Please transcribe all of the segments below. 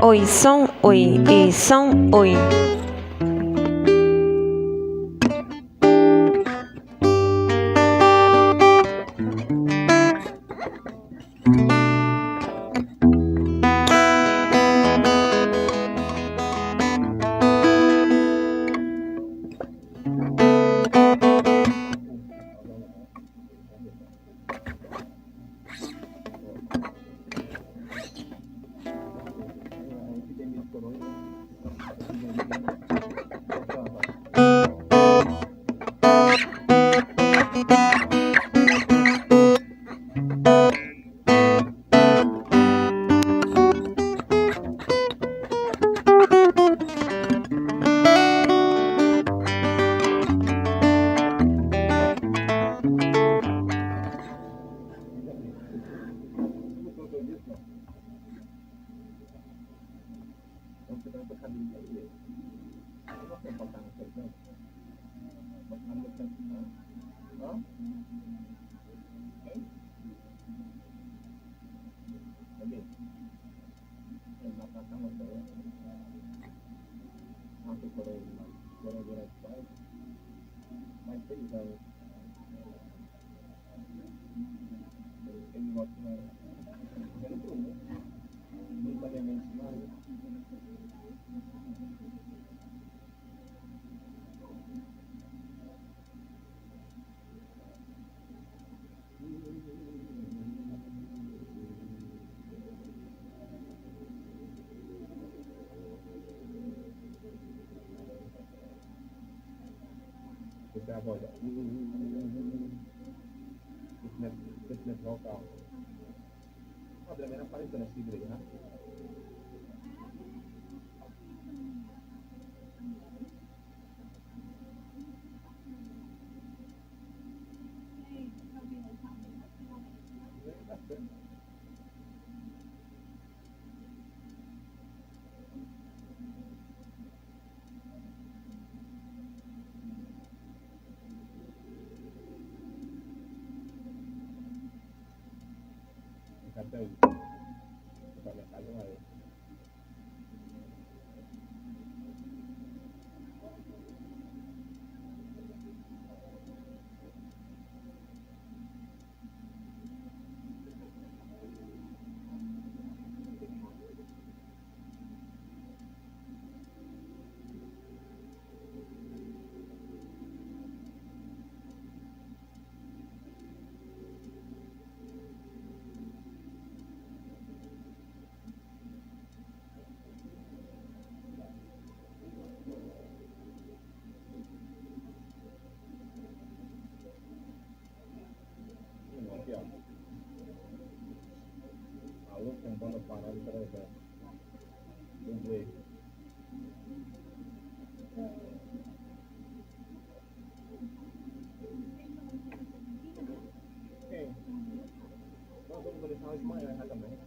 Oi, som, oi, e som, oi. Essa é a voz. Crescimento vocal. A Adriana apareceu nessa igreja, né? Até aí. Para minha casa lá. Aqui, ó. Alô, com banda parada e trajeto. Dublê. Quem? Nós vamos deixar de manhã já também.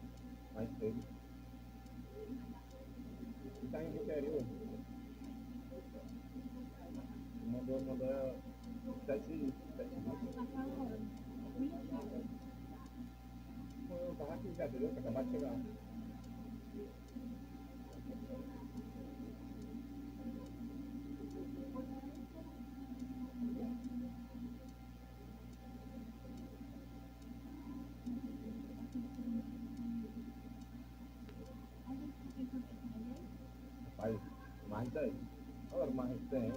Mais cedo. E tá indo do interior. Mandou 7 eu tava aqui já, entendeu? Acabar de chegar. Rapaz, mais 10. Agora, mais 10.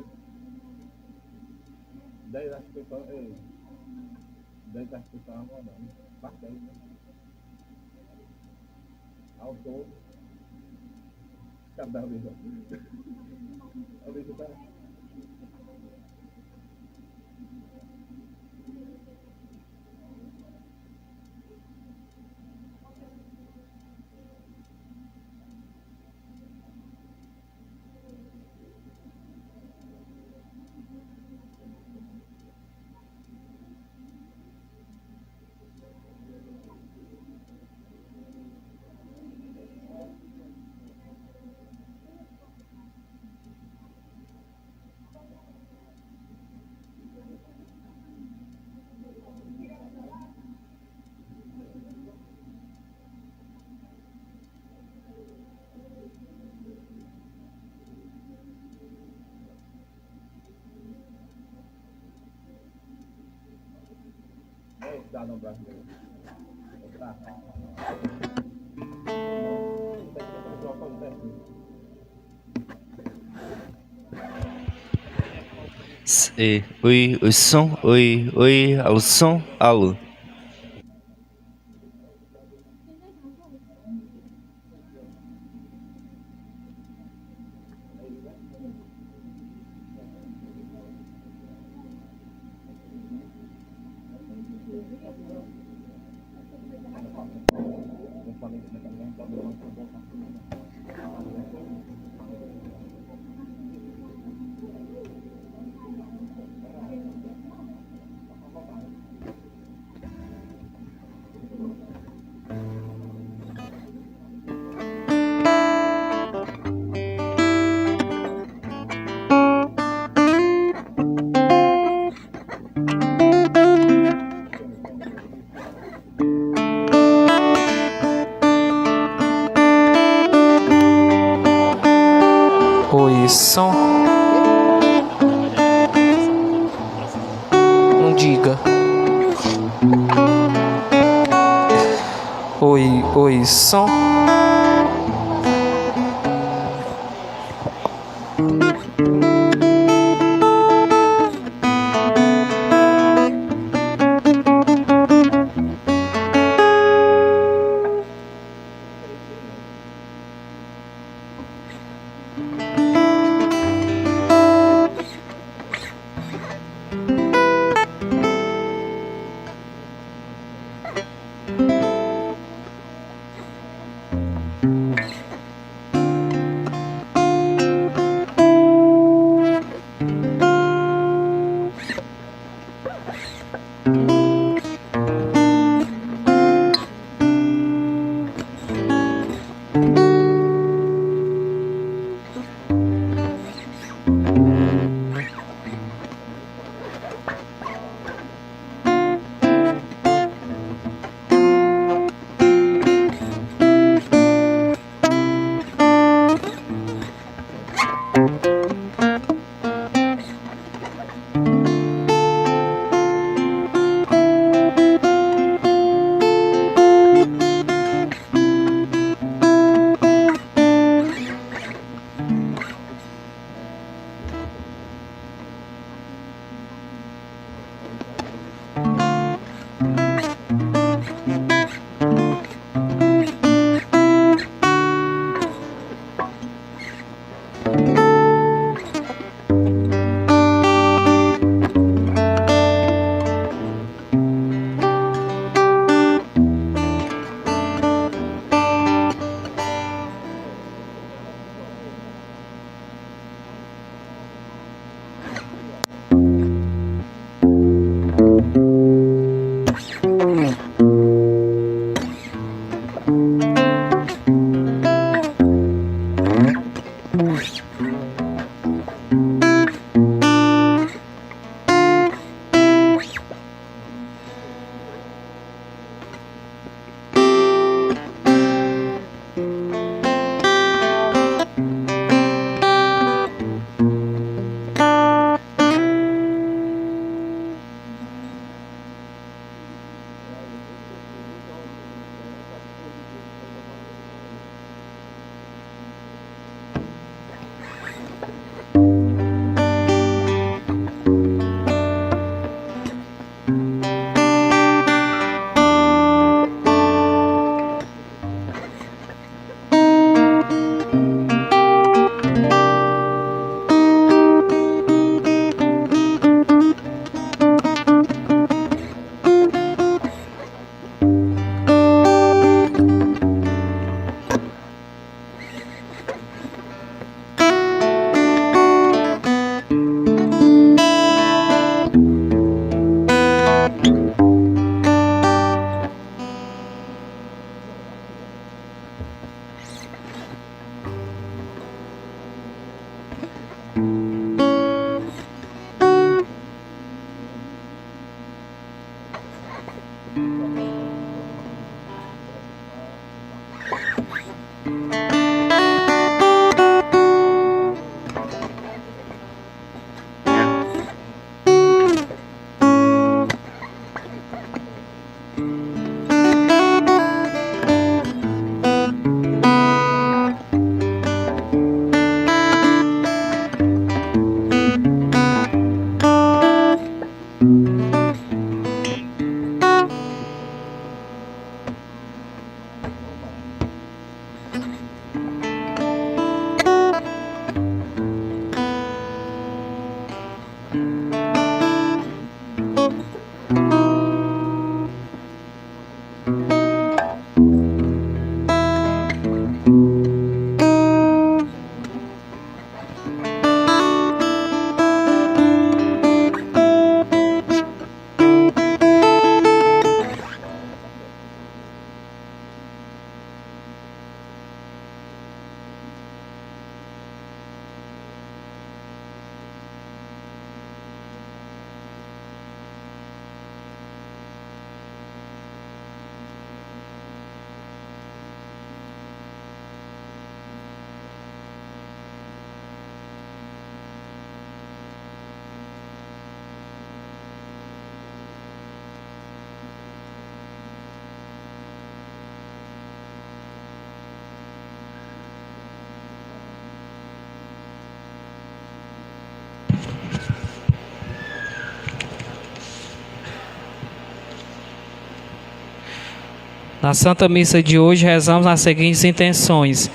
10 acho que foi só. 10 Daí tá que tava rodando. Bastante, né? Ao todo, cada vez. A vez tá. É o cidadão brasileiro. Tá. Oi, oi, som, oi, alô, som, alô. Oi, som. Não diga. Oi, som. Na Santa Missa de hoje, rezamos as seguintes intenções.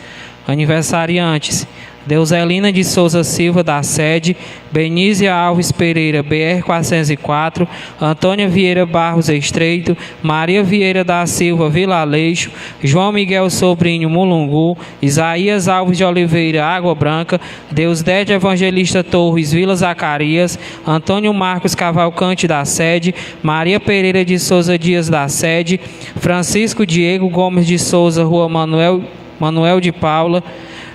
Aniversariantes: Deuselina de Souza Silva, da Sede; Benízia Alves Pereira, BR 404; Antônia Vieira Barros Estreito; Maria Vieira da Silva, Vila Aleixo; João Miguel Sobrinho, Mulungu; Isaías Alves de Oliveira, Água Branca; Deusdete Evangelista Torres, Vila Zacarias; Antônio Marcos Cavalcante, da Sede; Maria Pereira de Souza Dias, da Sede; Francisco Diego Gomes de Souza, Rua Manuel de Paula;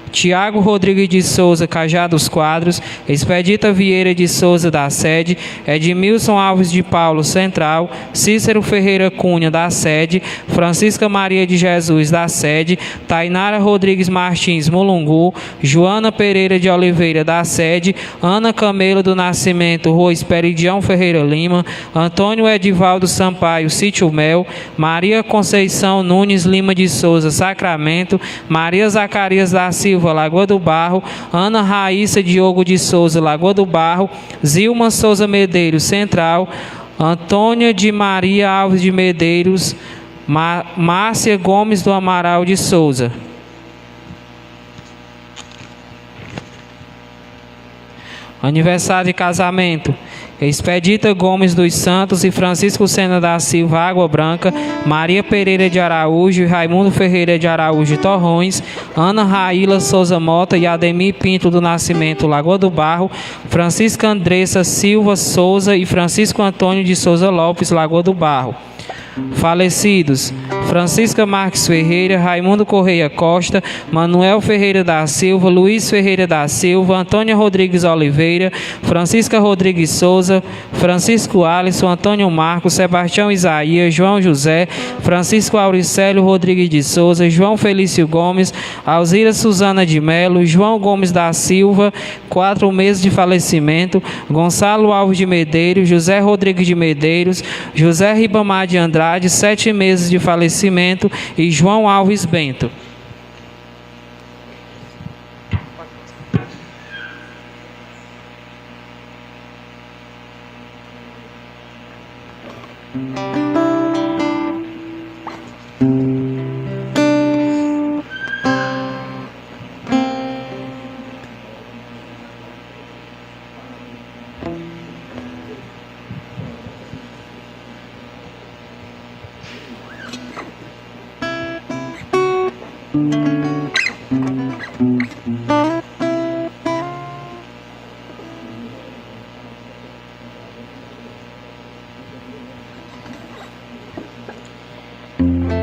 Tiago Rodrigues de Souza, Cajá dos Quadros; Expedita Vieira de Souza, da Sede; Edmilson Alves de Paulo, Central; Cícero Ferreira Cunha, da Sede; Francisca Maria de Jesus, da Sede; Tainara Rodrigues Martins, Mulungu; Joana Pereira de Oliveira, da Sede; Ana Camelo do Nascimento, Rua Esperidião Ferreira Lima; Antônio Edivaldo Sampaio, Sítio Mel; Maria Conceição Nunes Lima de Souza, Sacramento; Maria Zacarias da Silva, Lagoa do Barro; Ana Raíssa Diogo de Souza, Lagoa do Barro; Zilma Souza Medeiros, Central; Antônia de Maria Alves de Medeiros; Márcia Gomes do Amaral de Souza. Aniversário de casamento: Expedita Gomes dos Santos e Francisco Sena da Silva, Água Branca; Maria Pereira de Araújo e Raimundo Ferreira de Araújo, Torrões; Ana Raíla Souza Mota e Ademir Pinto do Nascimento, Lagoa do Barro; Francisca Andressa Silva Souza e Francisco Antônio de Souza Lopes, Lagoa do Barro. Falecidos: Francisca Marques Ferreira, Raimundo Correia Costa, Manuel Ferreira da Silva, Luiz Ferreira da Silva, Antônia Rodrigues Oliveira, Francisca Rodrigues Souza, Francisco Alisson, Antônio Marcos, Sebastião Isaías, João José, Francisco Auricélio Rodrigues de Souza, João Felício Gomes, Alzira Suzana de Melo, João Gomes da Silva, 4 meses de falecimento; Gonçalo Alves de Medeiros, José Rodrigues de Medeiros, José Ribamar de Andrade, 7 meses de falecimento, e João Alves Bento.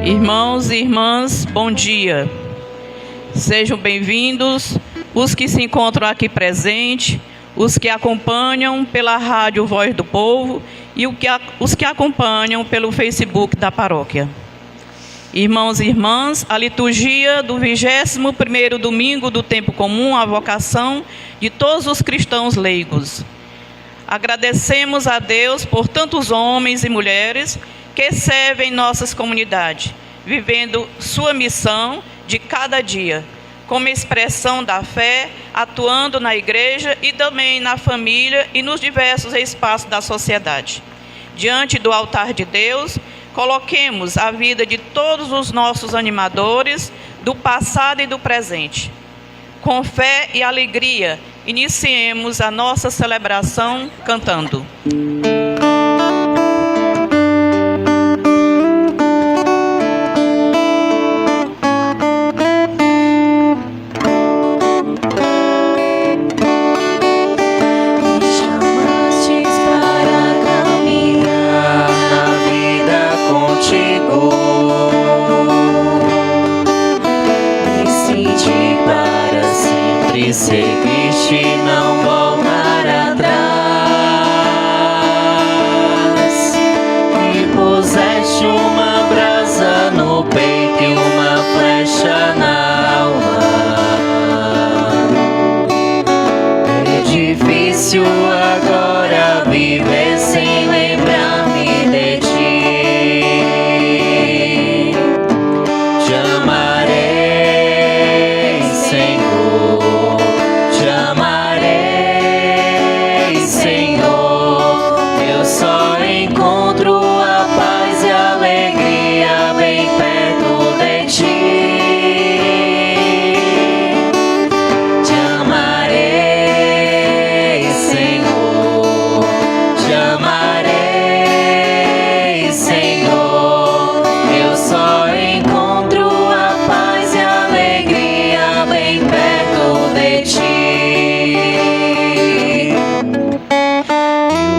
Irmãos e irmãs, bom dia. Sejam bem-vindos os que se encontram aqui presentes, os que acompanham pela Rádio Voz do Povo e os que acompanham pelo Facebook da paróquia. Irmãos e irmãs, a liturgia do 21º domingo do tempo comum, a vocação de todos os cristãos leigos. Agradecemos a Deus por tantos homens e mulheres que servem nossas comunidades, vivendo sua missão de cada dia, como expressão da fé, atuando na igreja e também na família e nos diversos espaços da sociedade. Diante do altar de Deus, coloquemos a vida de todos os nossos animadores, do passado e do presente. Com fé e alegria, iniciemos a nossa celebração cantando. Seguiste, não voltar atrás, e puseste uma brasa no peito e uma flecha na alma. É difícil agora viver sem lembrar-me de ti. Te amarei, Senhor. Te amarei, Senhor. Eu só encontro a paz e a alegria bem perto de ti. Te amarei, Senhor. Te amarei, Senhor. Eu só encontro a paz e a alegria bem perto de ti.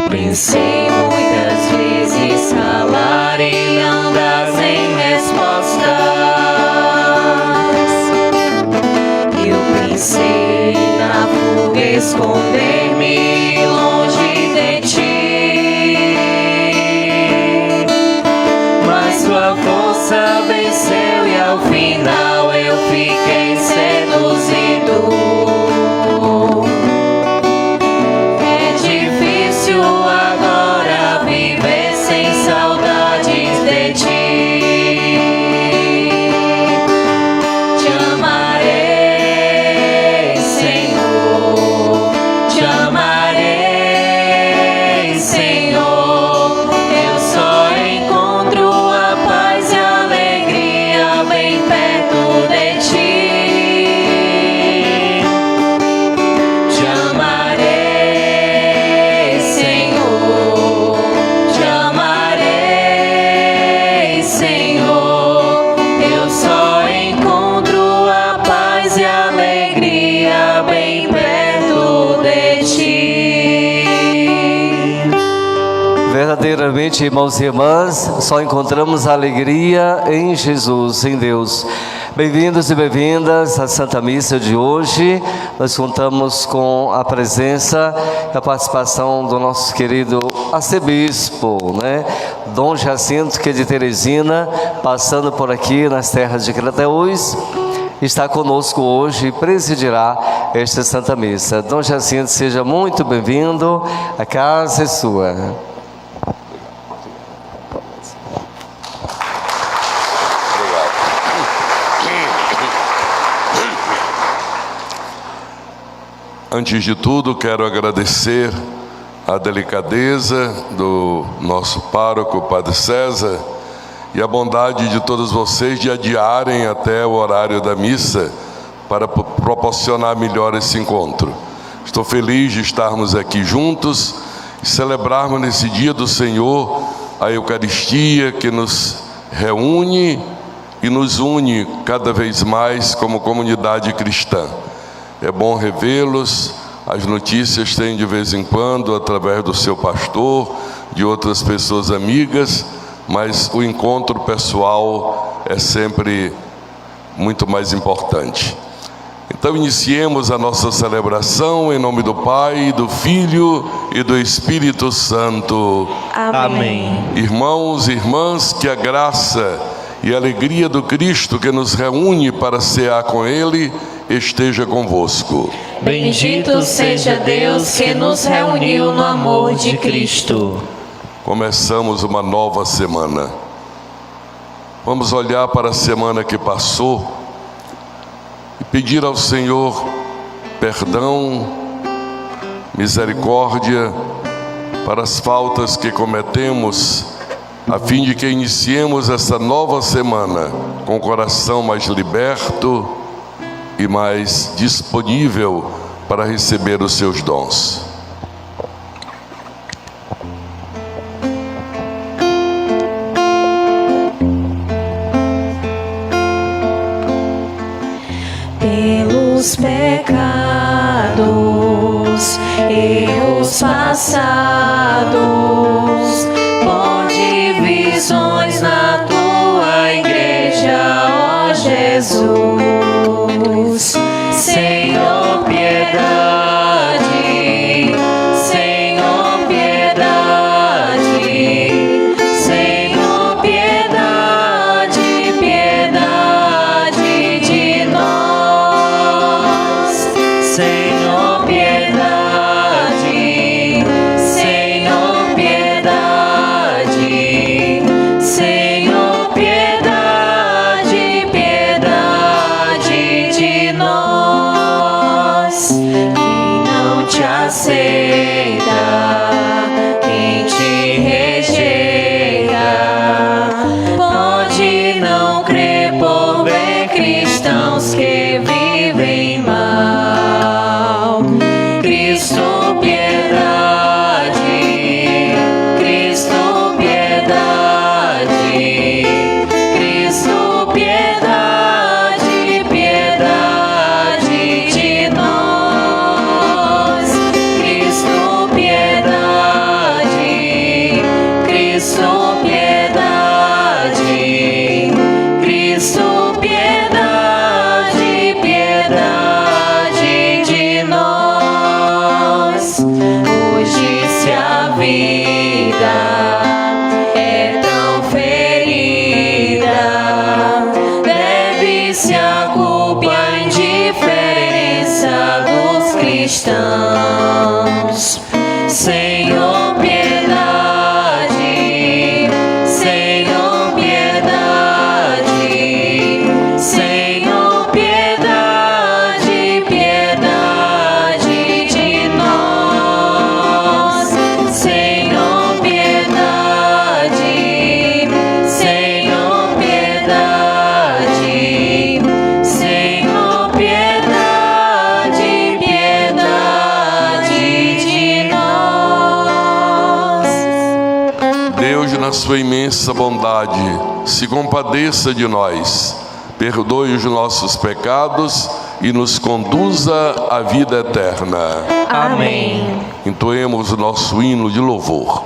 Pensei muitas vezes calar e não dar sem respostas. Eu pensei na fuga esconder-me longe de ti, mas tua força venceu e ao final eu fiquei seduzido. Agora viver sem saudades de ti. Te amarei, Senhor. Te amarei, Senhor. Eu só encontro a paz e a alegria bem perto de ti. Te amarei, Senhor. Te amarei, Senhor. Eu só encontro a paz e a alegria bem perto de ti. Verdadeiramente, irmãos e irmãs, só encontramos alegria em Jesus, em Deus. Bem-vindos e bem-vindas à Santa Missa de hoje. Nós contamos com a presença e a participação do nosso querido arcebispo, Dom Jacinto, que é de Teresina, passando por aqui nas terras de Crateús, está conosco hoje e presidirá esta Santa Missa. Dom Jacinto, seja muito bem-vindo, a casa é sua. Antes de tudo, quero agradecer a delicadeza do nosso pároco, Padre César, e a bondade de todos vocês de adiarem até o horário da missa para proporcionar melhor esse encontro. Estou feliz de estarmos aqui juntos e celebrarmos nesse dia do Senhor a Eucaristia que nos reúne e nos une cada vez mais como comunidade cristã. É bom revê-los, as notícias têm de vez em quando, através do seu pastor, de outras pessoas amigas, mas o encontro pessoal é sempre muito mais importante. Então iniciemos a nossa celebração em nome do Pai, do Filho e do Espírito Santo. Amém. Irmãos e irmãs, que a graça e a alegria do Cristo que nos reúne para cear com Ele esteja convosco. Bendito seja Deus que nos reuniu no amor de Cristo. Começamos uma nova semana. Vamos olhar para a semana que passou e pedir ao Senhor perdão, misericórdia para as faltas que cometemos, a fim de que iniciemos essa nova semana com o coração mais liberto e mais disponível para receber os seus dons. Pelos pecados, erros passados, pão divisões na tua igreja, ó Jesus. Senhor, piedade, Senhor, piedade, Senhor, piedade, piedade de nós. Senhor, piedade, Senhor, piedade, Senhor, piedade, piedade de nós. Quem não te aceita, quem te rejeita, pode não crer por ver cristãos que vivem mal. Cristo, piedade, Cristo, piedade, Cristo, piedade, piedade de nós. Cristo, piedade, Cristo, piedade, Cristo, piedade, piedade de nós. Hoje, se a vida é tão ferida, deve-se a culpa à indiferença dos cristãos. Senhor, piedade, Senhor, piedade, Senhor, piedade, piedade de nós. Senhor, piedade, Senhor, piedade, Senhor, piedade, piedade de nós. Deus, na sua imensa bondade, se compadeça de nós, perdoe os nossos pecados e nos conduza à vida eterna. Amém. Entoemos o nosso hino de louvor.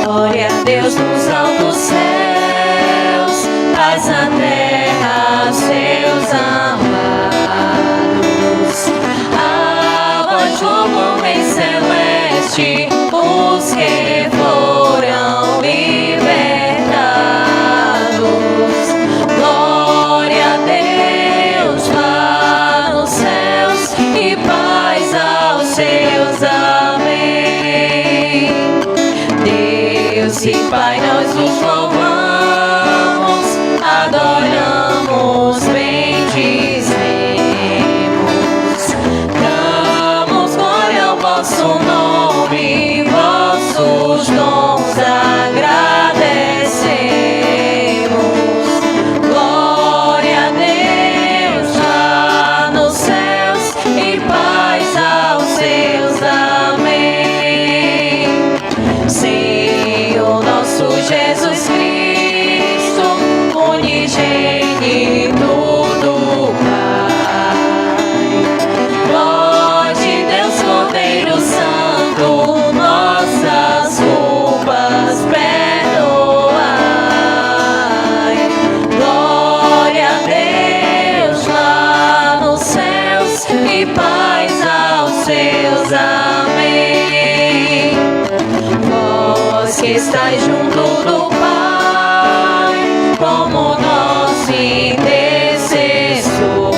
Glória a Deus nos altos céus, paz na terra aos seus amados. A voz do homem celeste, os que foram libertados. Glória a Deus lá nos céus e paz aos seus. Amém. Deus e Pai, nós os louvamos, adoramos, bendizemos, damos glória ao vosso nome, vossos dons agradecemos. Glória a Deus lá nos céus e paz aos seus. Amém. Senhor nosso Jesus Cristo, unigênito do Pai, ó de Deus, Cordeiro Santo, que estais junto do Pai, como nosso intercessor.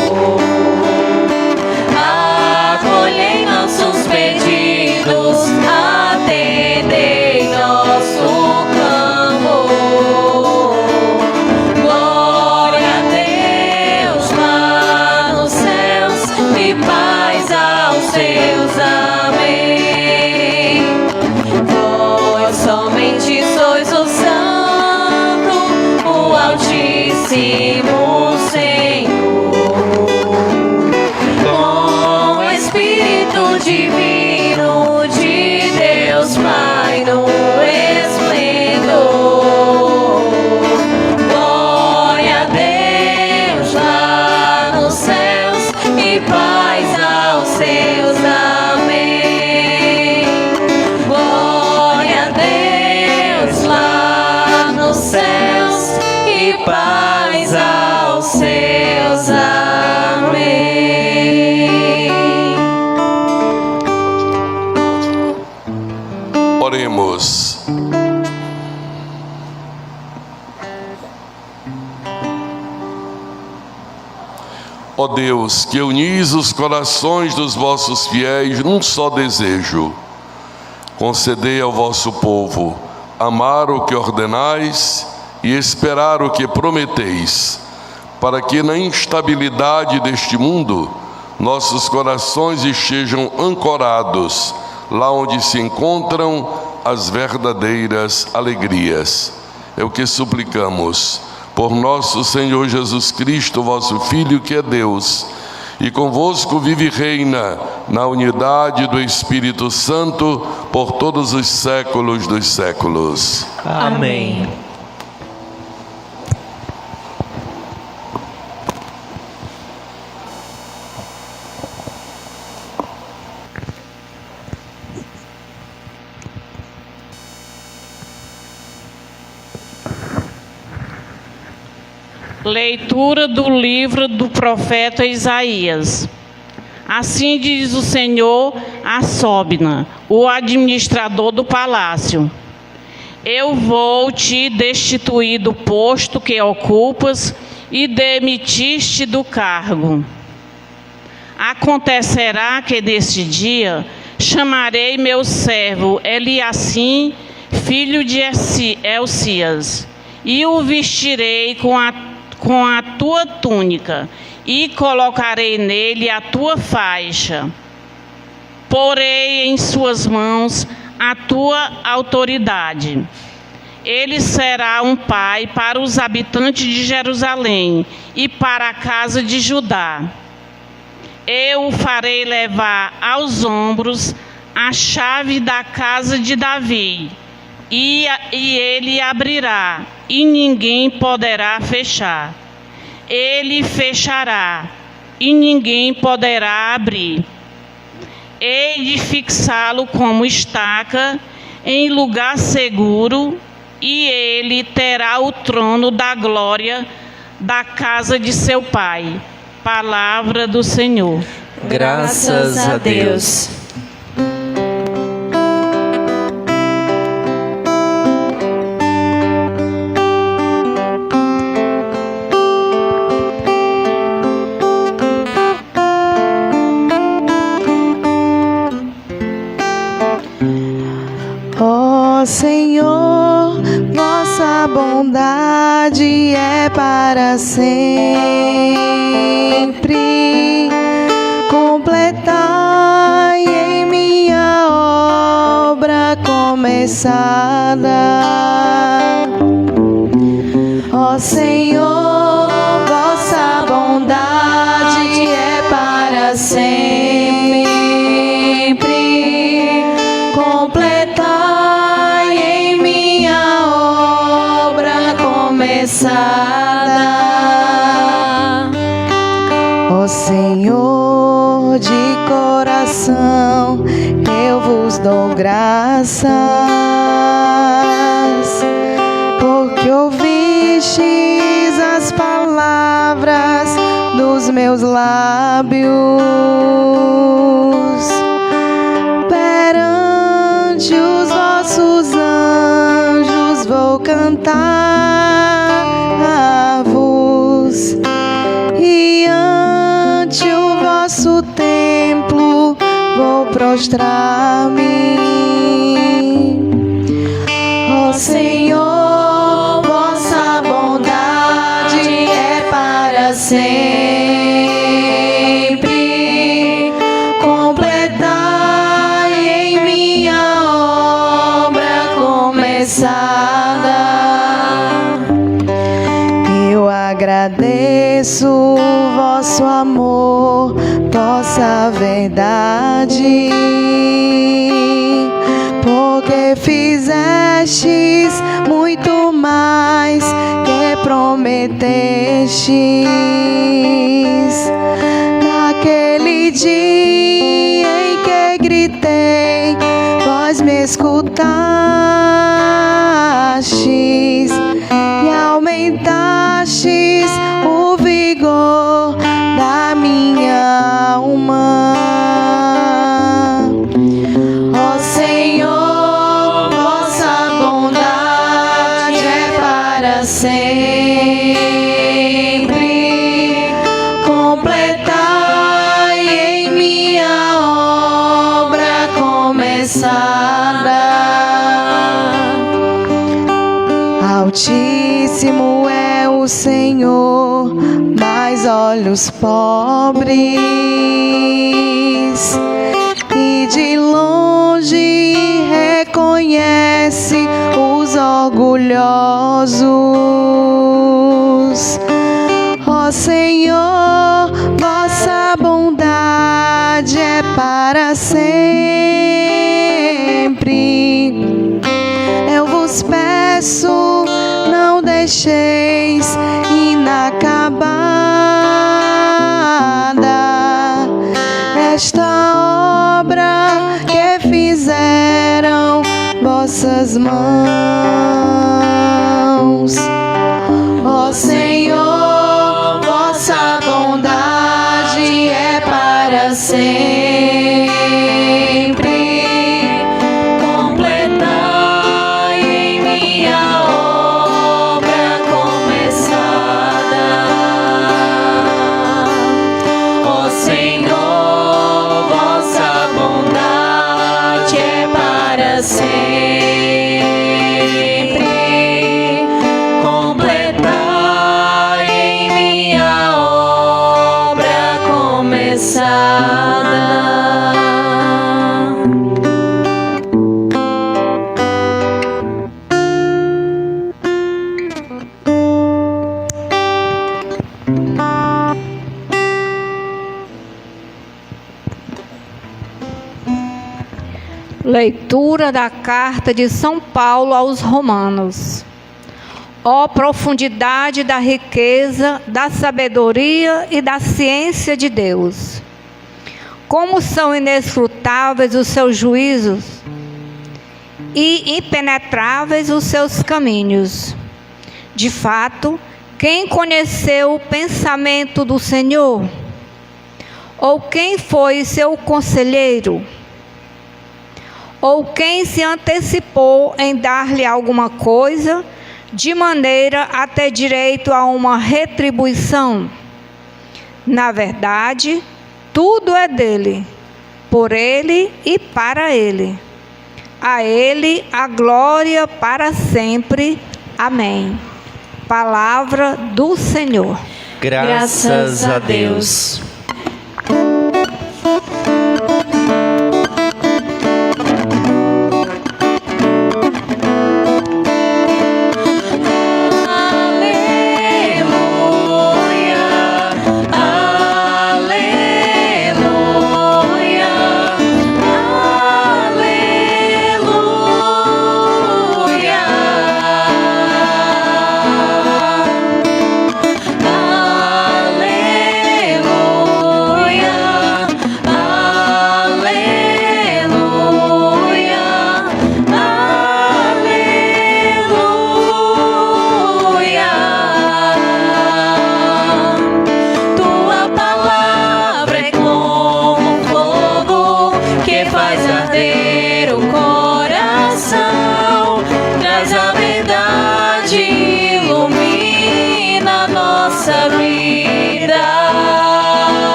Acolhei nossos pedidos, atendei nosso clamor. Glória a Deus lá nos céus e paz aos seus. Amém. Vós somente sois o Santo, o Altíssimo Senhor, com o Espírito Divino de Deus Pai no esplendor. Glória a Deus lá nos céus e paz aos seus. Amém. Glória a Deus lá nos céus e paz aos seus. Amém. Oremos. Ó Deus, que unis os corações dos vossos fiéis num só desejo, concedei ao vosso povo amar o que ordenais e esperar o que prometeis, para que na instabilidade deste mundo nossos corações estejam ancorados lá onde se encontram as verdadeiras alegrias. É o que suplicamos por nosso Senhor Jesus Cristo, vosso Filho, que é Deus, e convosco vive e reina na unidade do Espírito Santo por todos os séculos dos séculos. Amém. Leitura do livro do profeta Isaías. Assim diz o Senhor a Sobna, o administrador do palácio: eu vou te destituir do posto que ocupas e demitiste do cargo. Acontecerá que neste dia chamarei meu servo Eliacim, filho de Elcias, e o vestirei com a tua túnica, e colocarei nele a tua faixa. Porei em suas mãos a tua autoridade. Ele será um pai para os habitantes de Jerusalém e para a casa de Judá. Eu o farei levar aos ombros a chave da casa de Davi, e ele abrirá, e ninguém poderá fechar. Ele fechará, e ninguém poderá abrir. Hei de fixá-lo como estaca em lugar seguro, e ele terá o trono da glória da casa de seu pai. Palavra do Senhor. Graças a Deus. Ó Senhor, vossa bondade é para sempre. Completai em minha obra começada. Ó Senhor, vossa bondade é para sempre. Completai em minha obra começada. Ó Senhor, de coração eu vos dou graças, porque ouvistes as palavras dos meus lábios. Perante os vossos anjos prostrar-me. Ó Senhor, vossa bondade é para sempre. Completai em minha obra começada. Eu agradeço vosso amor, vossa verdade, porque fizestes muito mais que prometestes. Naquele dia em que gritei, vós me escutastes e aumentastes o vigor da minha alma. Ó Senhor, vossa bondade é para sempre. Completai em minha obra começada. Altíssimo é o Senhor, mas olha os pobres, e de longe reconhece os orgulhosos. Ó Senhor, vossa bondade é para sempre. Eu vos peço, não deixeis inacabada esta obra que fizeram vossas mãos. Ó Senhor, vossa bondade é para sempre. Completai em minha obra começada. Ó Senhor, vossa bondade é para sempre. Completai em minha obra começada. Leitura da carta de São Paulo aos Romanos. Ó profundidade da riqueza, da sabedoria e da ciência de Deus! Como são inescrutáveis os seus juízos e impenetráveis os seus caminhos. De fato, quem conheceu o pensamento do Senhor? Ou quem foi seu conselheiro? Ou quem se antecipou em dar-lhe alguma coisa, de maneira a ter direito a uma retribuição? Na verdade, tudo é dele, por ele e para ele. A ele a glória para sempre. Amém. Palavra do Senhor. Graças a Deus. Aleluia.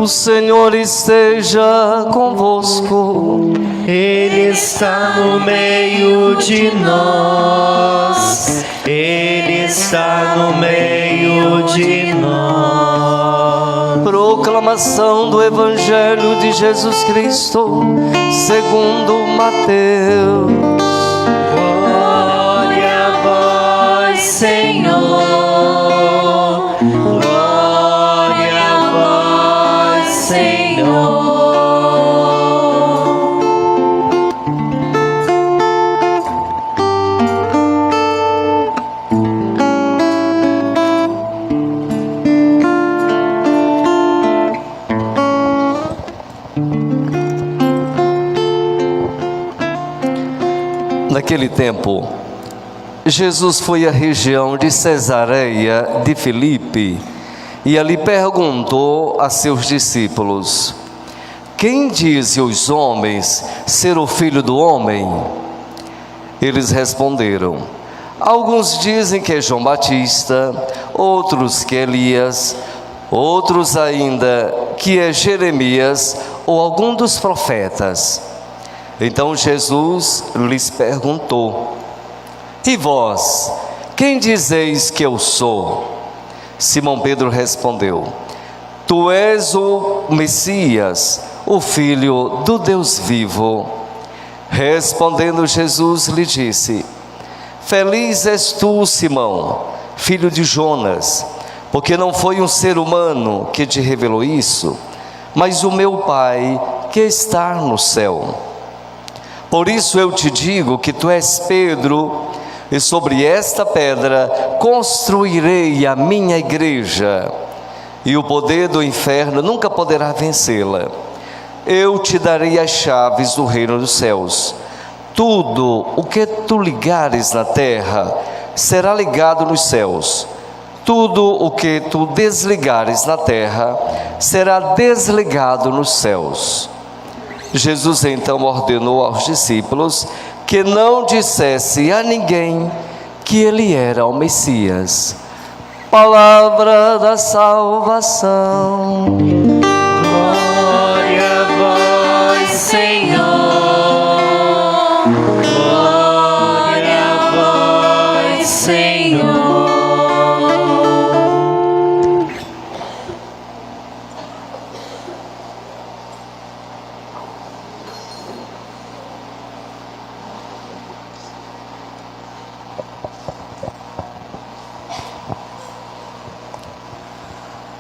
O Senhor esteja convosco. Ele está no meio de nós. Ele está no meio de nós. Proclamação do Evangelho de Jesus Cristo, segundo Mateus. Glória a vós, Senhor. Glória a vós, Senhor. Naquele tempo, Jesus foi à região de Cesareia de Filipe e ali perguntou a seus discípulos: quem dizem os homens ser o Filho do Homem? Eles responderam: alguns dizem que é João Batista, outros que é Elias, outros ainda que é Jeremias ou algum dos profetas. Então Jesus lhes perguntou: e vós, quem dizeis que eu sou? Simão Pedro respondeu: tu és o Messias, o Filho do Deus vivo. Respondendo Jesus lhe disse: feliz és tu, Simão, filho de Jonas, porque não foi um ser humano que te revelou isso, mas o meu Pai que está no céu. Por isso eu te digo que tu és Pedro, e sobre esta pedra construirei a minha igreja, e o poder do inferno nunca poderá vencê-la. Eu te darei as chaves do reino dos céus. Tudo o que tu ligares na terra será ligado nos céus. Tudo o que tu desligares na terra será desligado nos céus. Jesus então ordenou aos discípulos que não dissesse a ninguém que ele era o Messias. Palavra da salvação. Glória a vós, Senhor. Glória a vós, Senhor.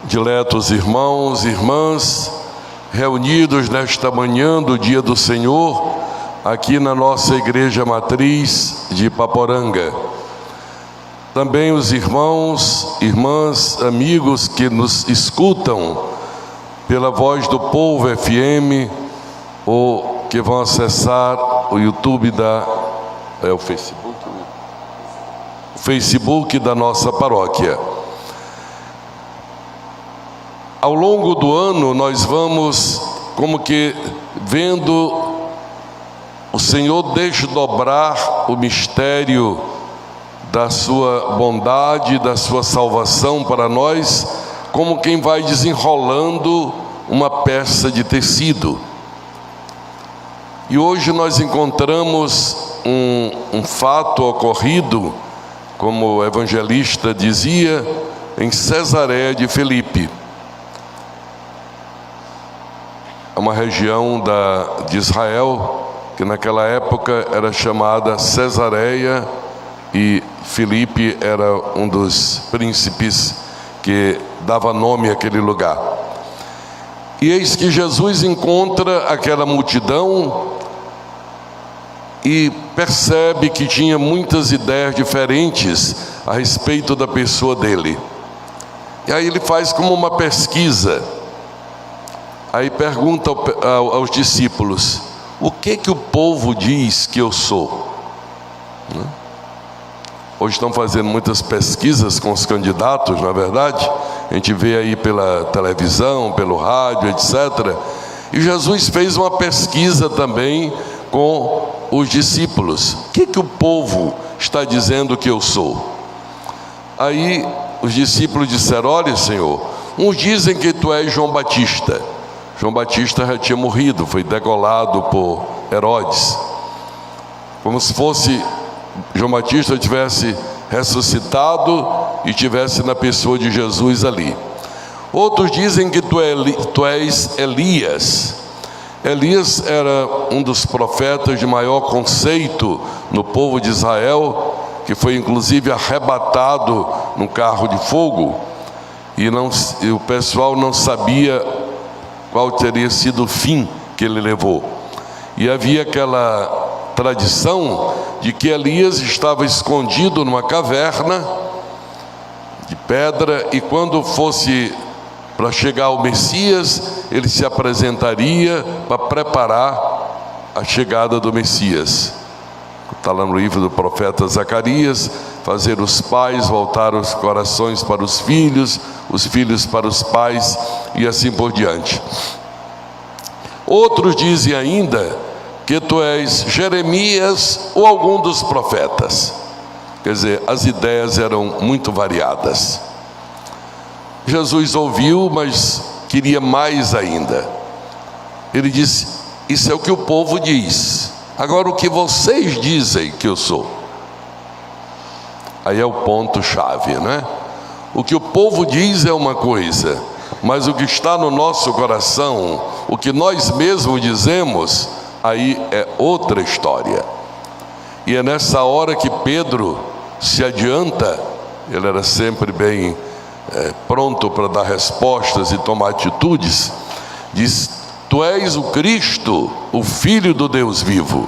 Diletos irmãos e irmãs, reunidos nesta manhã do dia do Senhor, aqui na nossa igreja matriz de Ipaporanga. Também os irmãos, irmãs, amigos que nos escutam pela Voz do Povo FM ou que vão acessar o YouTube o Facebook da nossa paróquia. Ao longo do ano nós vamos como que vendo o Senhor desdobrar o mistério da sua bondade, da sua salvação para nós, como quem vai desenrolando uma peça de tecido. E hoje nós encontramos um fato ocorrido, como o evangelista dizia, em Cesareia de Filipe. É uma região de Israel que naquela época era chamada Cesareia, e Filipe era um dos príncipes que dava nome àquele lugar. E eis que Jesus encontra aquela multidão e percebe que tinha muitas ideias diferentes a respeito da pessoa dele. E aí ele faz como uma pesquisa. Aí pergunta aos discípulos: o que o povo diz que eu sou? Hoje estão fazendo muitas pesquisas com os candidatos, não é verdade? A gente vê aí pela televisão, pelo rádio, etc. E Jesus fez uma pesquisa também com os discípulos. O que o povo está dizendo que eu sou? Aí os discípulos disseram: olha, Senhor, uns dizem que tu és João Batista, João Batista já tinha morrido, foi degolado por Herodes. Como se fosse João Batista tivesse ressuscitado e tivesse na pessoa de Jesus ali. Outros dizem que tu és Elias. Elias era um dos profetas de maior conceito no povo de Israel, que foi inclusive arrebatado num carro de fogo, e o pessoal não sabia qual teria sido o fim que ele levou. E havia aquela tradição de que Elias estava escondido numa caverna de pedra, e quando fosse para chegar o Messias, ele se apresentaria para preparar a chegada do Messias. Está lá no livro do profeta Zacarias: fazer os pais voltar os corações para os filhos para os pais, e assim por diante. Outros dizem ainda que tu és Jeremias ou algum dos profetas. Quer dizer, as ideias eram muito variadas. Jesus ouviu, mas queria mais ainda. Ele disse: isso é o que o povo diz, agora o que vocês dizem que eu sou? Aí é o ponto chave, né? O que o povo diz é uma coisa, mas o que está no nosso coração, o que nós mesmos dizemos, aí é outra história. E é nessa hora que Pedro se adianta. Ele era sempre bem pronto para dar respostas e tomar atitudes. Diz: tu és o Cristo, o Filho do Deus vivo.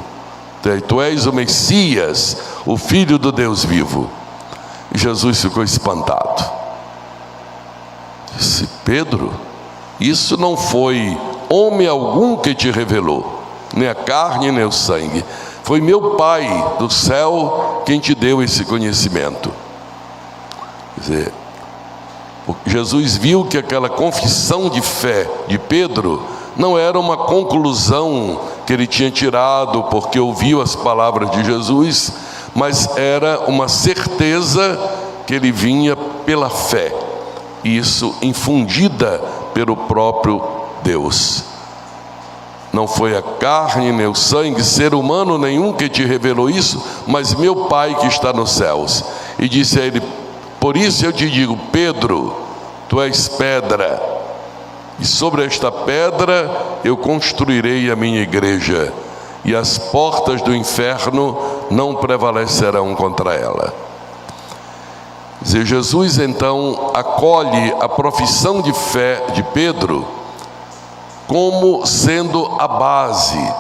Tu és o Messias, o Filho do Deus vivo. E Jesus ficou espantado. Disse: Pedro, isso não foi homem algum que te revelou, nem a carne nem o sangue, foi meu Pai do céu quem te deu esse conhecimento. Quer dizer, Jesus viu que aquela confissão de fé de Pedro não era uma conclusão que ele tinha tirado porque ouviu as palavras de Jesus, mas era uma certeza que ele vinha pela fé, isso infundida pelo próprio Deus. Não foi a carne nem o sangue, ser humano nenhum que te revelou isso, mas meu Pai que está nos céus. E disse a ele: por isso eu te digo, Pedro, tu és pedra, e sobre esta pedra eu construirei a minha igreja, e as portas do inferno não prevalecerão contra ela. Quer dizer, Jesus então acolhe a profissão de fé de Pedro como sendo a base,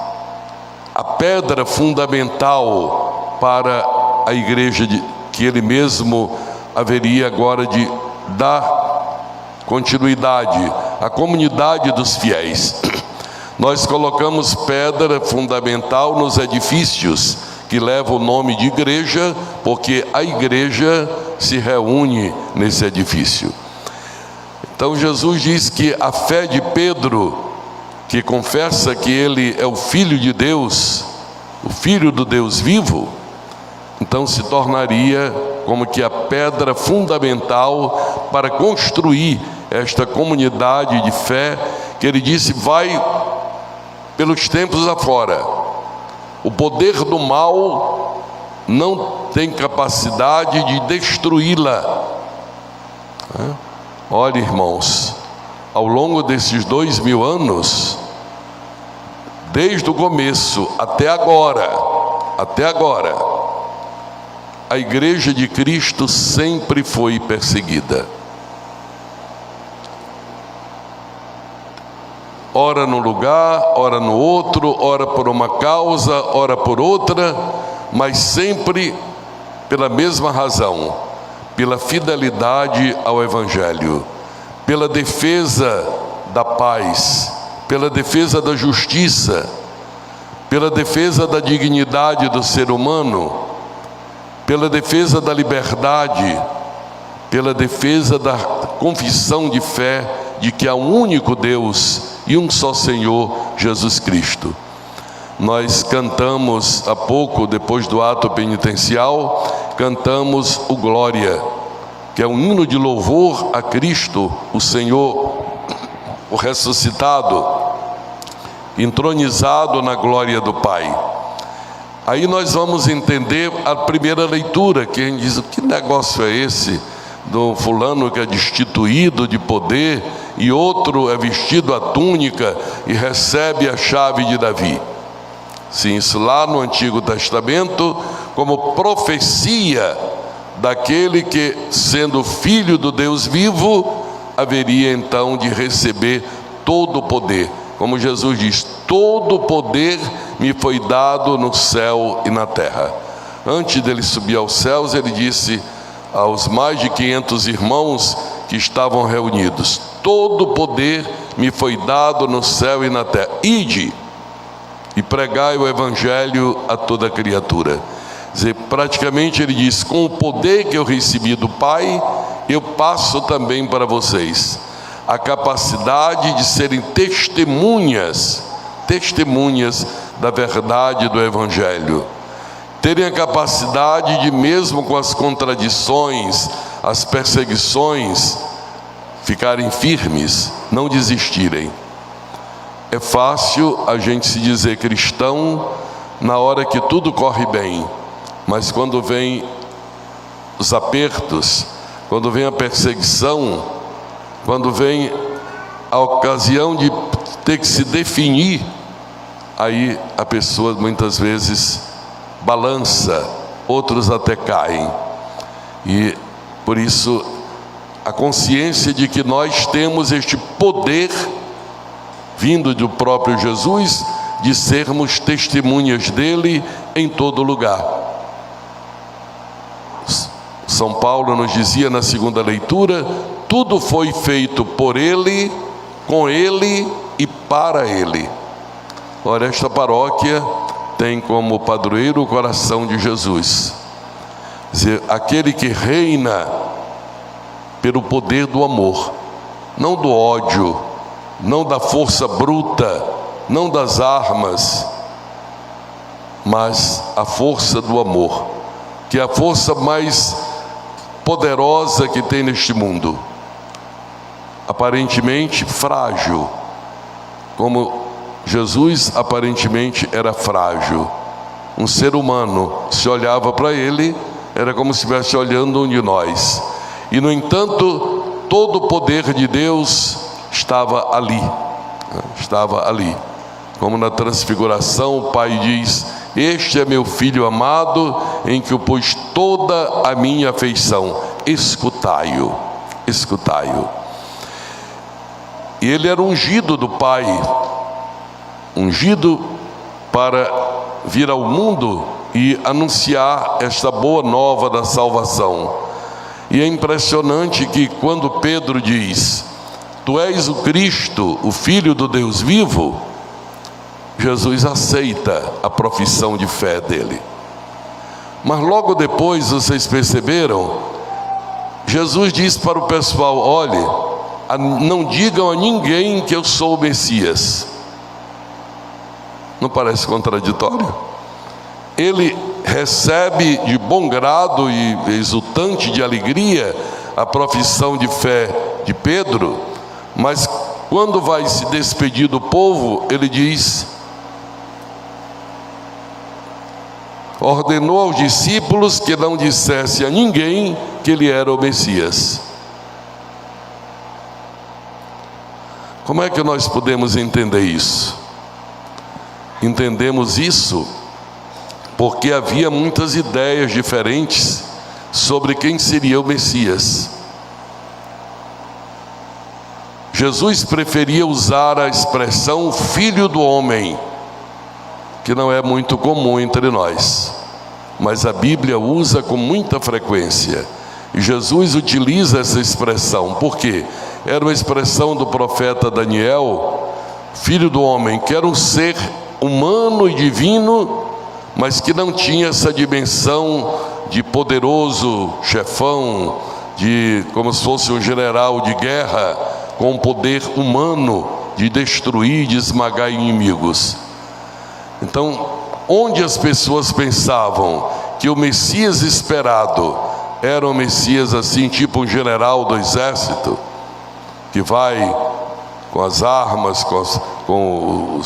a pedra fundamental para a igreja que ele mesmo haveria agora de dar continuidade, a comunidade dos fiéis. Nós colocamos pedra fundamental nos edifícios que levam o nome de igreja, porque a igreja se reúne nesse edifício. Então Jesus diz que a fé de Pedro, que confessa que ele é o Filho de Deus, o Filho do Deus vivo, então se tornaria como que a pedra fundamental para construir esta comunidade de fé, que ele disse vai pelos tempos afora. O poder do mal não tem capacidade de destruí-la. Olha, irmãos, ao longo desses 2000 anos, desde o começo até agora, a igreja de Cristo sempre foi perseguida. Ora num lugar, ora no outro, ora por uma causa, ora por outra, mas sempre pela mesma razão, pela fidelidade ao Evangelho, pela defesa da paz, pela defesa da justiça, pela defesa da dignidade do ser humano, pela defesa da liberdade, pela defesa da confissão de fé de que há um único Deus e um só Senhor, Jesus Cristo. Nós cantamos há pouco, depois do ato penitencial, cantamos o Glória, que é um hino de louvor a Cristo, o Senhor, o ressuscitado. entronizado na glória do Pai. Aí nós vamos entender a primeira leitura, que a gente diz: que negócio é esse do fulano que é destituído de poder e outro é vestido a túnica e recebe a chave de Davi? Sim, isso lá no Antigo Testamento, como profecia daquele que, sendo filho do Deus vivo, haveria então de receber todo o poder. Como Jesus diz: todo o poder me foi dado no céu e na terra. Antes dele subir aos céus, ele disse aos mais de 500 irmãos que estavam reunidos: todo o poder me foi dado no céu e na terra. Ide e pregai o evangelho a toda criatura. Quer dizer, praticamente ele diz: com o poder que eu recebi do Pai, eu passo também para vocês a capacidade de serem testemunhas da verdade do evangelho, terem a capacidade de, mesmo com as contradições, as perseguições, ficarem firmes, não desistirem. É fácil a gente se dizer cristão na hora que tudo corre bem, mas quando vem os apertos, quando vem a perseguição, quando vem a ocasião de ter que se definir, aí a pessoa muitas vezes balança, outros até caem. E por isso a consciência de que nós temos este poder vindo do próprio Jesus, de sermos testemunhas dele em todo lugar. São Paulo nos dizia na segunda leitura: tudo foi feito por ele, com ele e para ele. Ora, esta paróquia tem como padroeiro o coração de Jesus. Quer dizer, aquele que reina pelo poder do amor, não do ódio, não da força bruta, não das armas, mas a força do amor, que é a força mais poderosa que tem neste mundo. Aparentemente frágil, como Jesus aparentemente era frágil. Um ser humano, se olhava para ele, era como se estivesse olhando um de nós. E no entanto, todo o poder de Deus estava ali. Como na transfiguração o Pai diz: este é meu Filho amado, em que eu pus toda a minha afeição, escutai-o. E ele era ungido do Pai, ungido para vir ao mundo e anunciar esta boa nova da salvação. E é impressionante que quando Pedro diz: tu és o Cristo, o Filho do Deus vivo, Jesus aceita a profissão de fé dele. Mas logo depois, vocês perceberam, Jesus diz para o pessoal: olhe, não digam a ninguém que eu sou o Messias. Não parece contraditório? Ele recebe de bom grado e exultante de alegria a profissão de fé de Pedro, mas quando vai se despedir do povo, ele diz: ordenou aos discípulos que não dissesse a ninguém que ele era o Messias. Como é que nós podemos entender isso? Entendemos isso porque havia muitas ideias diferentes sobre quem seria o Messias. Jesus preferia usar a expressão Filho do Homem, que não é muito comum entre nós, mas a Bíblia usa com muita frequência. E Jesus utiliza essa expressão, porque era uma expressão do profeta Daniel, Filho do Homem, que era um ser humano e divino, mas que não tinha essa dimensão de poderoso chefão, de como se fosse um general de guerra, com poder humano de destruir, de esmagar inimigos. Então, onde as pessoas pensavam que o Messias esperado era um Messias assim, tipo um general do exército, que vai com as armas, com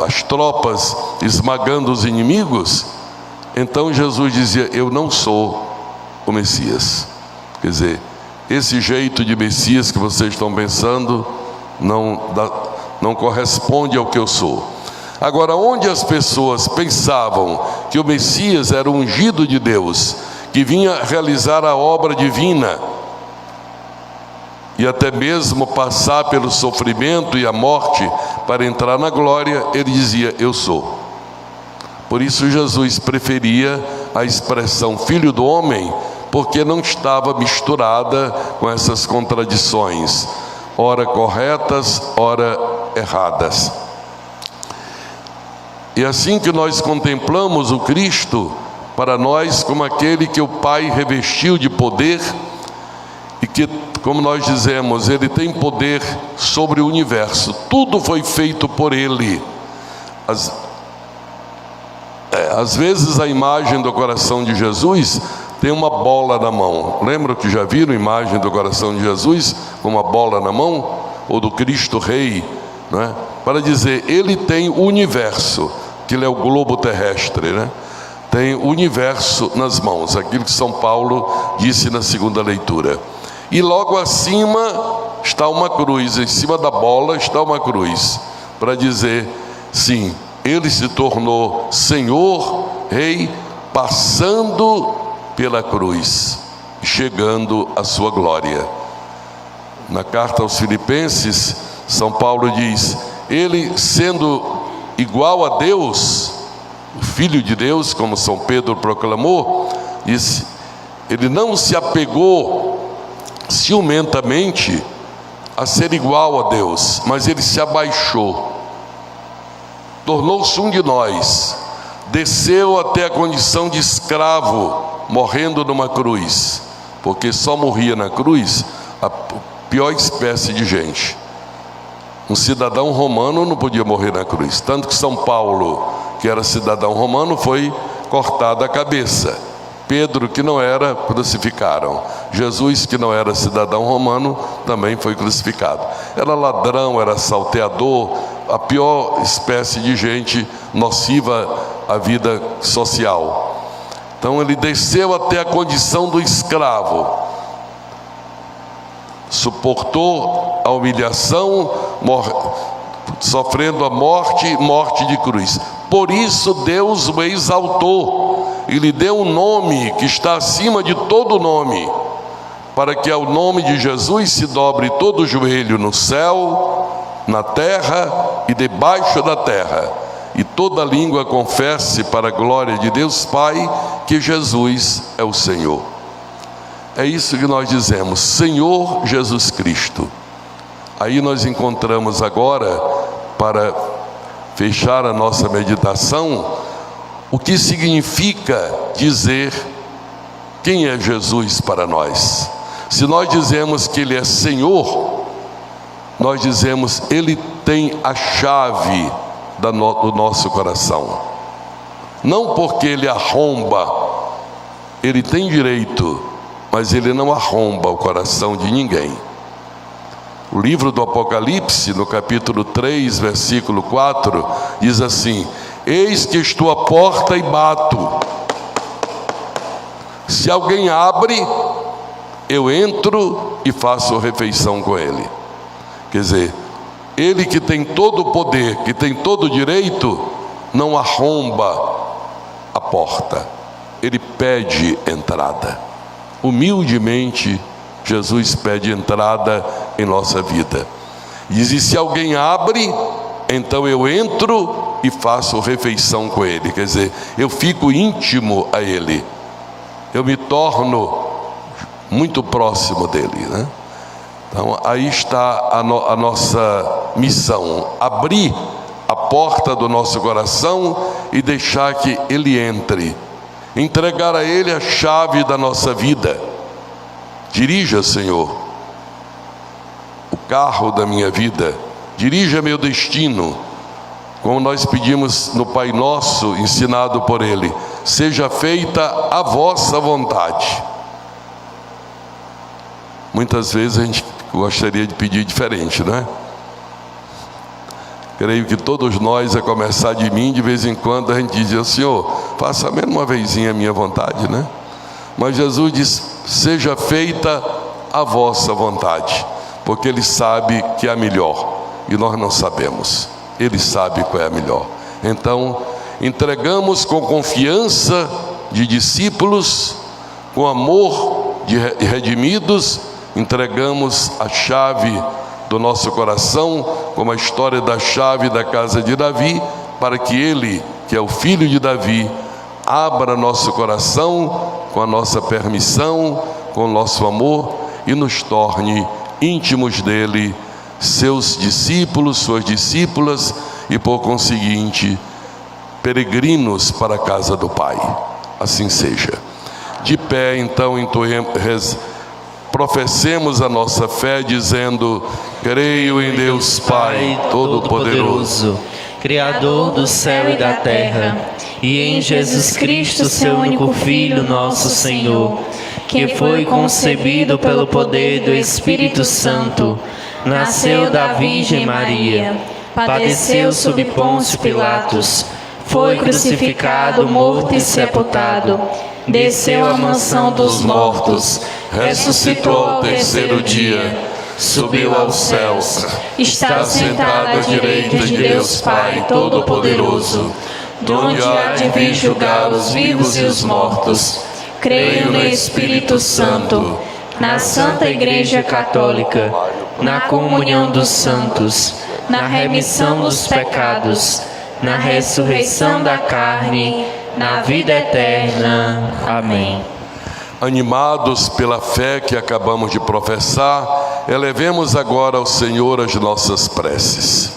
as tropas esmagando os inimigos, então Jesus dizia: eu não sou o Messias. Quer dizer, esse jeito de Messias que vocês estão pensando não corresponde ao que eu sou. Agora, onde as pessoas pensavam que o Messias era o ungido de Deus, que vinha realizar a obra divina e até mesmo passar pelo sofrimento e a morte para entrar na glória, ele dizia: eu sou. Por isso Jesus preferia a expressão filho do homem, porque não estava misturada com essas contradições, ora corretas, ora erradas. E assim que nós contemplamos o Cristo, para nós como aquele que o Pai revestiu de poder, e que, como nós dizemos, ele tem poder sobre o universo, tudo foi feito por ele. Às vezes a imagem do coração de Jesus tem uma bola na mão. Lembram que já viram a imagem do coração de Jesus com uma bola na mão? Ou do Cristo Rei, não é? Para dizer, ele tem o universo, que ele é o globo terrestre, né? Tem o universo nas mãos, aquilo que São Paulo disse na segunda leitura. E logo acima está uma cruz, em cima da bola está uma cruz, para dizer, sim, ele se tornou Senhor, Rei, passando pela cruz, chegando à sua glória. Na carta aos Filipenses, São Paulo diz, ele sendo igual a Deus, o Filho de Deus, como São Pedro proclamou, disse, ele não se apegou ciumentamente a ser igual a Deus, mas ele se abaixou, tornou-se um de nós, desceu até a condição de escravo, morrendo numa cruz, porque só morria na cruz a pior espécie de gente. Um cidadão romano não podia morrer na cruz, tanto que São Paulo, que era cidadão romano, foi cortada a cabeça. Pedro, que não era, crucificaram. Jesus, que não era cidadão romano, também foi crucificado. Era ladrão, era salteador, a pior espécie de gente nociva à vida social. Então ele desceu até a condição do escravo, suportou a humilhação, sofrendo a morte de cruz. Por isso Deus o exaltou e lhe deu um nome que está acima de todo nome, para que ao nome de Jesus se dobre todo o joelho no céu, na terra e debaixo da terra, e toda língua confesse para a glória de Deus Pai que Jesus é o Senhor. É isso que nós dizemos, Senhor Jesus Cristo. Aí nós encontramos agora, para fechar a nossa meditação, o que significa dizer quem é Jesus para nós. Se nós dizemos que Ele é Senhor, nós dizemos Ele tem a chave do nosso coração. Não porque Ele arromba, Ele tem direito, mas Ele não arromba o coração de ninguém. O livro do Apocalipse, no capítulo 3, versículo 4, diz assim: eis que estou à porta e bato. Se alguém abre, eu entro e faço refeição com ele. Quer dizer, ele que tem todo o poder, que tem todo o direito, não arromba a porta. Ele pede entrada. Humildemente, Jesus pede entrada em nossa vida. Diz, e se alguém abre, então eu entro e faço refeição com ele. Quer dizer, eu fico íntimo a ele. Eu me torno muito próximo dele, né? Então, aí está a nossa missão. Abrir a porta do nosso coração e deixar que ele entre. Entregar a ele a chave da nossa vida. Dirija, Senhor, o carro da minha vida, dirija meu destino, como nós pedimos no Pai Nosso, ensinado por Ele, seja feita a vossa vontade. Muitas vezes a gente gostaria de pedir diferente, não é? Creio que todos nós, a começar de mim, de vez em quando a gente dizia: Senhor, faça menos uma vezinha a minha vontade, né? Mas Jesus diz: seja feita a vossa vontade, porque Ele sabe que é a melhor, e nós não sabemos. Ele sabe qual é a melhor. Então, entregamos com confiança de discípulos, com amor de redimidos, entregamos a chave do nosso coração, como a história da chave da casa de Davi, para que Ele, que é o filho de Davi, abra nosso coração com a nossa permissão, com o nosso amor, e nos torne íntimos dele, seus discípulos, suas discípulas, e por conseguinte, peregrinos para a casa do Pai. Assim seja. De pé, então, professemos a nossa fé dizendo: creio em Deus Pai Todo-Poderoso, Criador do céu e da terra, e em Jesus Cristo, seu único Filho, nosso Senhor, que foi concebido pelo poder do Espírito Santo, nasceu da Virgem Maria, padeceu sob Pôncio Pilatos, foi crucificado, morto e sepultado, desceu à mansão dos mortos, ressuscitou ao terceiro dia, subiu aos céus, está sentado à direita de Deus Pai Todo-Poderoso, de onde há de vir julgar os vivos e os mortos. Creio no Espírito Santo, na Santa Igreja Católica, na comunhão dos santos, na remissão dos pecados, na ressurreição da carne, na vida eterna. Amém. Animados pela fé que acabamos de professar, elevemos agora ao Senhor as nossas preces.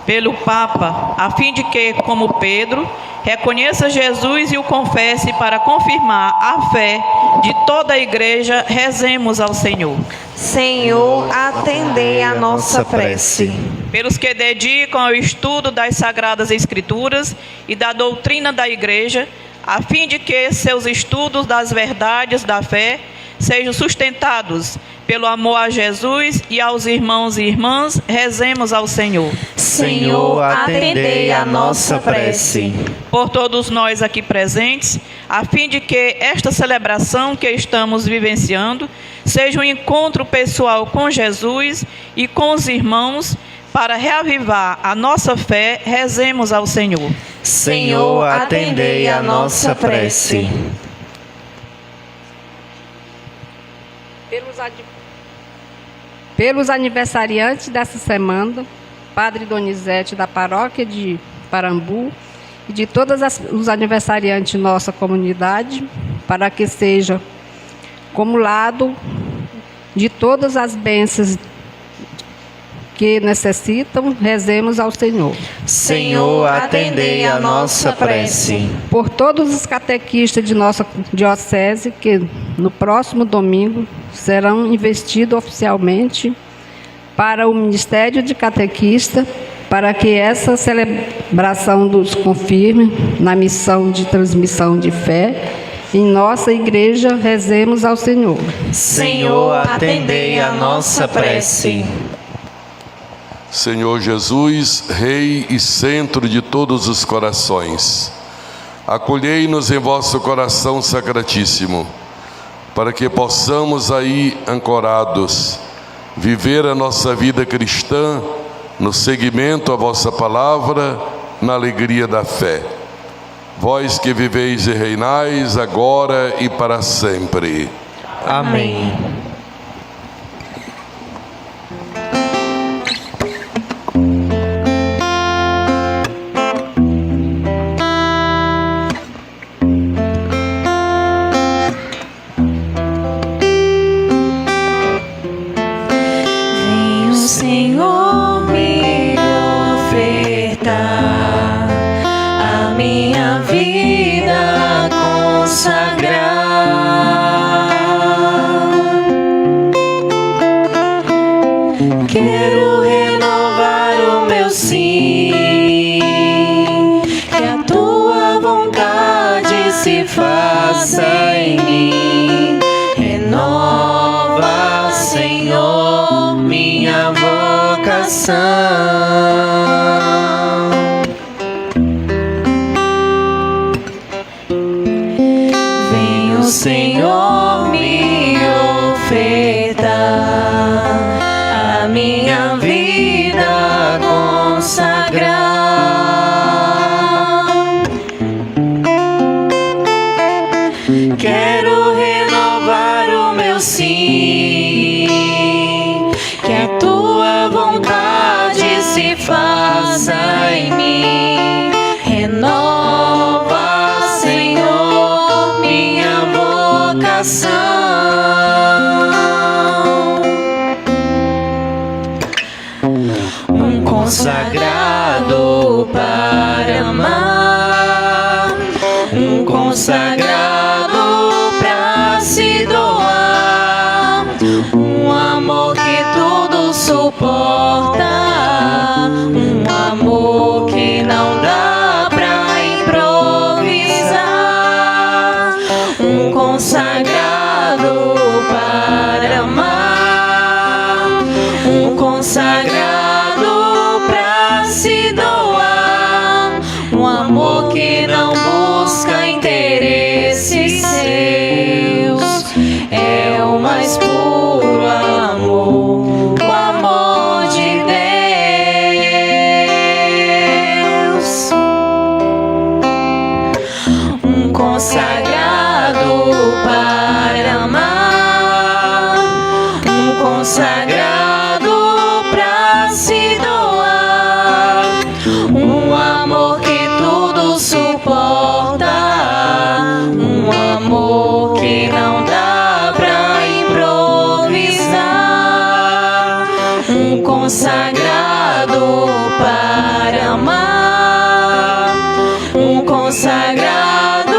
Pelo Papa, a fim de que, como Pedro, reconheça Jesus e o confesse para confirmar a fé de toda a Igreja, rezemos ao Senhor. Senhor, atendei a nossa prece. Pelos que dedicam ao estudo das Sagradas Escrituras e da doutrina da Igreja, a fim de que seus estudos das verdades da fé sejam sustentados pelo amor a Jesus e aos irmãos e irmãs, rezemos ao Senhor. Senhor, atendei a nossa prece. Por todos nós aqui presentes, a fim de que esta celebração que estamos vivenciando seja um encontro pessoal com Jesus e com os irmãos, para reavivar a nossa fé, rezemos ao Senhor. Senhor, atendei a nossa prece. Pelos aniversariantes dessa semana, Padre Donizete da paróquia de Parambu e de todos os aniversariantes de nossa comunidade, para que seja acumulado de todas as bênçãos que necessitam, rezemos ao Senhor. Senhor, atendei a nossa prece. Por todos os catequistas de nossa diocese, que no próximo domingo serão investidos oficialmente para o Ministério de Catequista, para que essa celebração nos confirme na missão de transmissão de fé. Em nossa igreja, rezemos ao Senhor. Senhor, atendei a nossa prece. Senhor Jesus, Rei e centro de todos os corações, acolhei-nos em vosso coração sacratíssimo, para que possamos aí, ancorados, viver a nossa vida cristã no seguimento à vossa palavra, na alegria da fé. Vós que viveis e reinais agora e para sempre. Amém. Senhor, me ofertar a minha vida consagrar. Quero renovar o meu sim, que a tua vontade se faça em mim. Renova, Senhor, minha vocação. coração. Vem o Senhor me ofertar a minha vida consagrar. Quero renovar o meu sim, que a tua vontade se faça em mim. Renova, Senhor, minha vocação. Um consagrado para amar, um consagrado para se doar, um amor que tudo suporta, um amor que não dá pra improvisar, um consagrado para amar, um consagrado pra se doar, um amor que não busca interesses seus, é o mais puro amor, o amor de Deus. Um consagrado para amar, um consagrado para se doar, um amor que tudo suporta, um amor que não dá pra improvisar, um consagrado para amar, um consagrado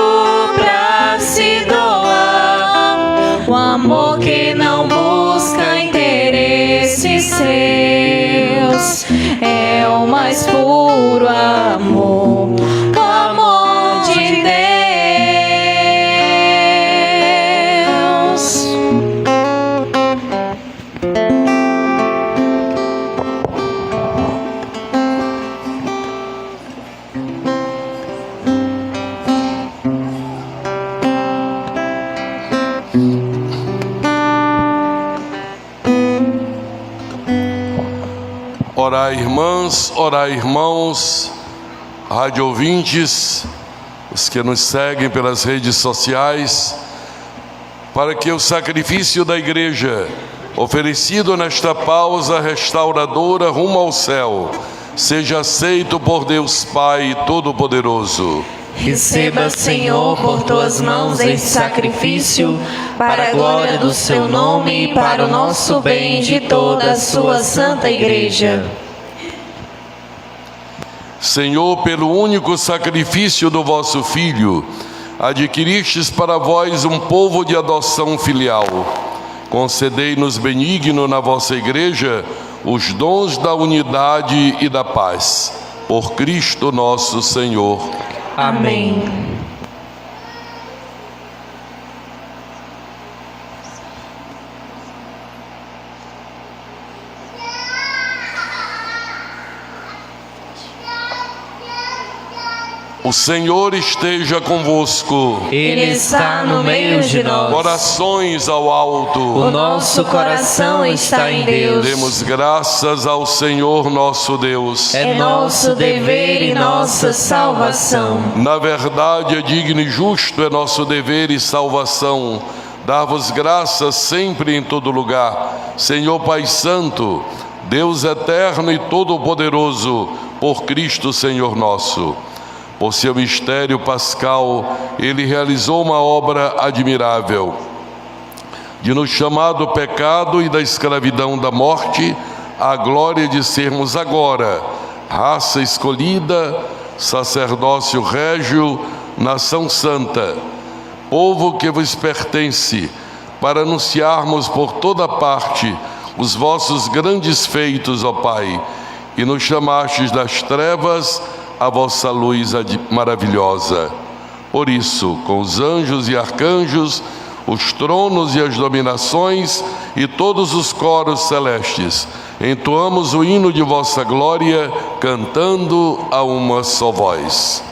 pra se doar, um amor que não busca interesses seus, é o mais puro amor, o amor de Deus. Orai, irmãs, orai, irmãos, rádio ouvintes, os que nos seguem pelas redes sociais, para que o sacrifício da igreja, oferecido nesta pausa restauradora rumo ao céu, seja aceito por Deus Pai Todo-Poderoso. Receba, Senhor, por tuas mãos este sacrifício, para a glória do seu nome e para o nosso bem de toda a sua santa igreja. Senhor, pelo único sacrifício do vosso Filho, adquiristes para vós um povo de adoção filial. Concedei-nos benigno na vossa igreja os dons da unidade e da paz. Por Cristo nosso Senhor. Amém. O Senhor esteja convosco. Ele está no meio de nós. Corações ao alto. O nosso coração está em Deus. Demos graças ao Senhor nosso Deus. É nosso dever e nossa salvação. Na verdade, é digno e justo, é nosso dever e salvação dar-vos graças sempre e em todo lugar, Senhor Pai Santo, Deus eterno e todo-poderoso, por Cristo Senhor nosso. Por seu mistério pascal, ele realizou uma obra admirável, de nos chamar do pecado e da escravidão da morte, à glória de sermos agora raça escolhida, sacerdócio régio, nação santa, povo que vos pertence, para anunciarmos por toda parte os vossos grandes feitos, ó Pai, e nos chamastes das trevas a vossa luz maravilhosa. Por isso, com os anjos e arcanjos, os tronos e as dominações e todos os coros celestes. Entoamos o hino de vossa glória, cantando a uma só voz.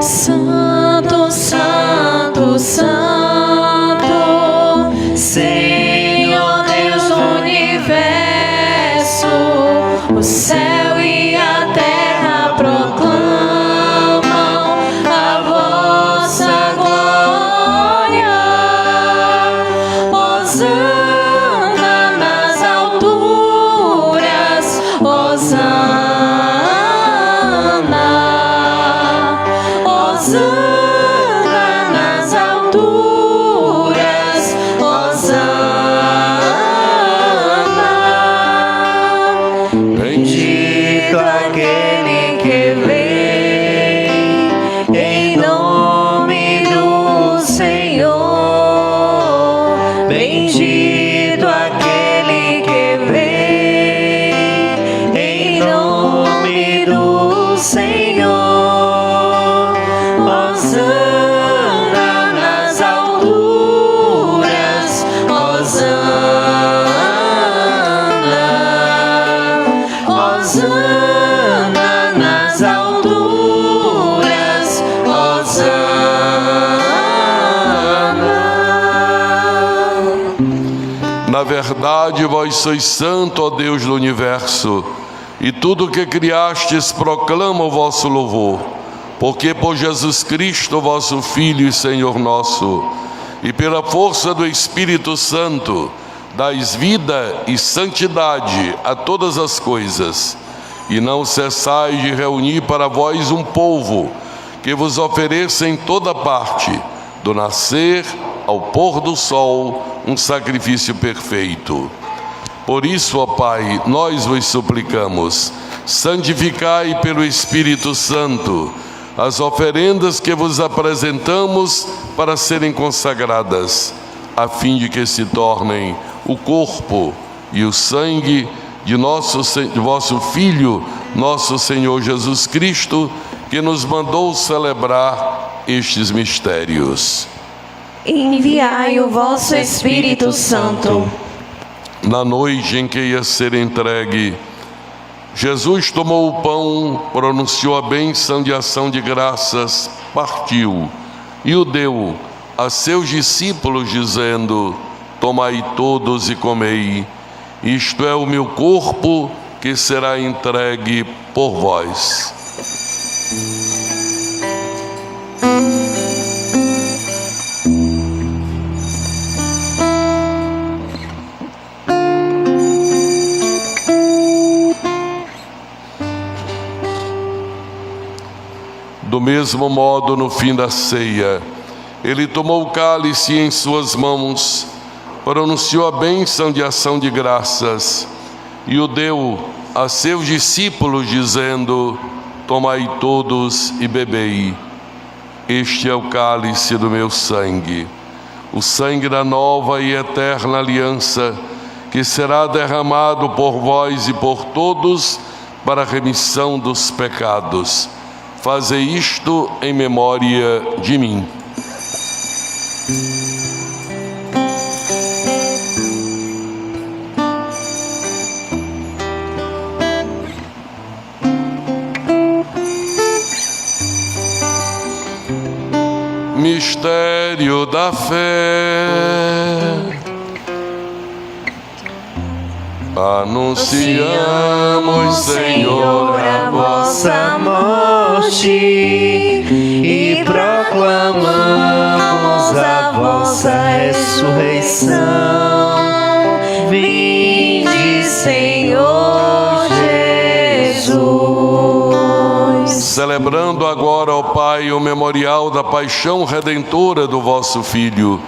Santo, Santo, Santo, Senhor Deus do universo, o céu e a terra proclamam a vossa glória. Hosana nas alturas, Hosana. Hosana nas alturas, Hosana. Bendito aquele que vem em nome do Senhor. Bendito aquele que vem em nome do Senhor. Hosana nas alturas, Hosana. Hosana nas alturas, Hosana. Na verdade, vós sois santo, ó Deus do universo, e tudo o que criastes proclama o vosso louvor. Porque por Jesus Cristo, vosso Filho e Senhor nosso, e pela força do Espírito Santo, dais vida e santidade a todas as coisas, e não cessais de reunir para vós um povo, que vos ofereça em toda parte, do nascer ao pôr do sol, um sacrifício perfeito. Por isso, ó Pai, nós vos suplicamos, santificai pelo Espírito Santo as oferendas que vos apresentamos para serem consagradas, a fim de que se tornem o corpo e o sangue de vosso Filho, nosso Senhor Jesus Cristo, que nos mandou celebrar estes mistérios. Enviai o vosso Espírito Santo. Na noite em que ia ser entregue, Jesus tomou o pão, pronunciou a bênção de ação de graças, partiu e o deu a seus discípulos, dizendo: tomai todos e comei, isto é o meu corpo que será entregue por vós. Do mesmo modo, no fim da ceia, ele tomou o cálice em suas mãos, pronunciou a bênção de ação de graças e o deu a seus discípulos, dizendo: tomai todos e bebei. Este é o cálice do meu sangue, o sangue da nova e eterna aliança, que será derramado por vós e por todos para a remissão dos pecados. Fazei isto em memória de mim. Mistério da fé. Anunciamos, Senhor, a vossa morte e proclamamos a vossa ressurreição. Vinde, Senhor Jesus. Celebrando agora, ó Pai, o memorial da paixão redentora do vosso Filho,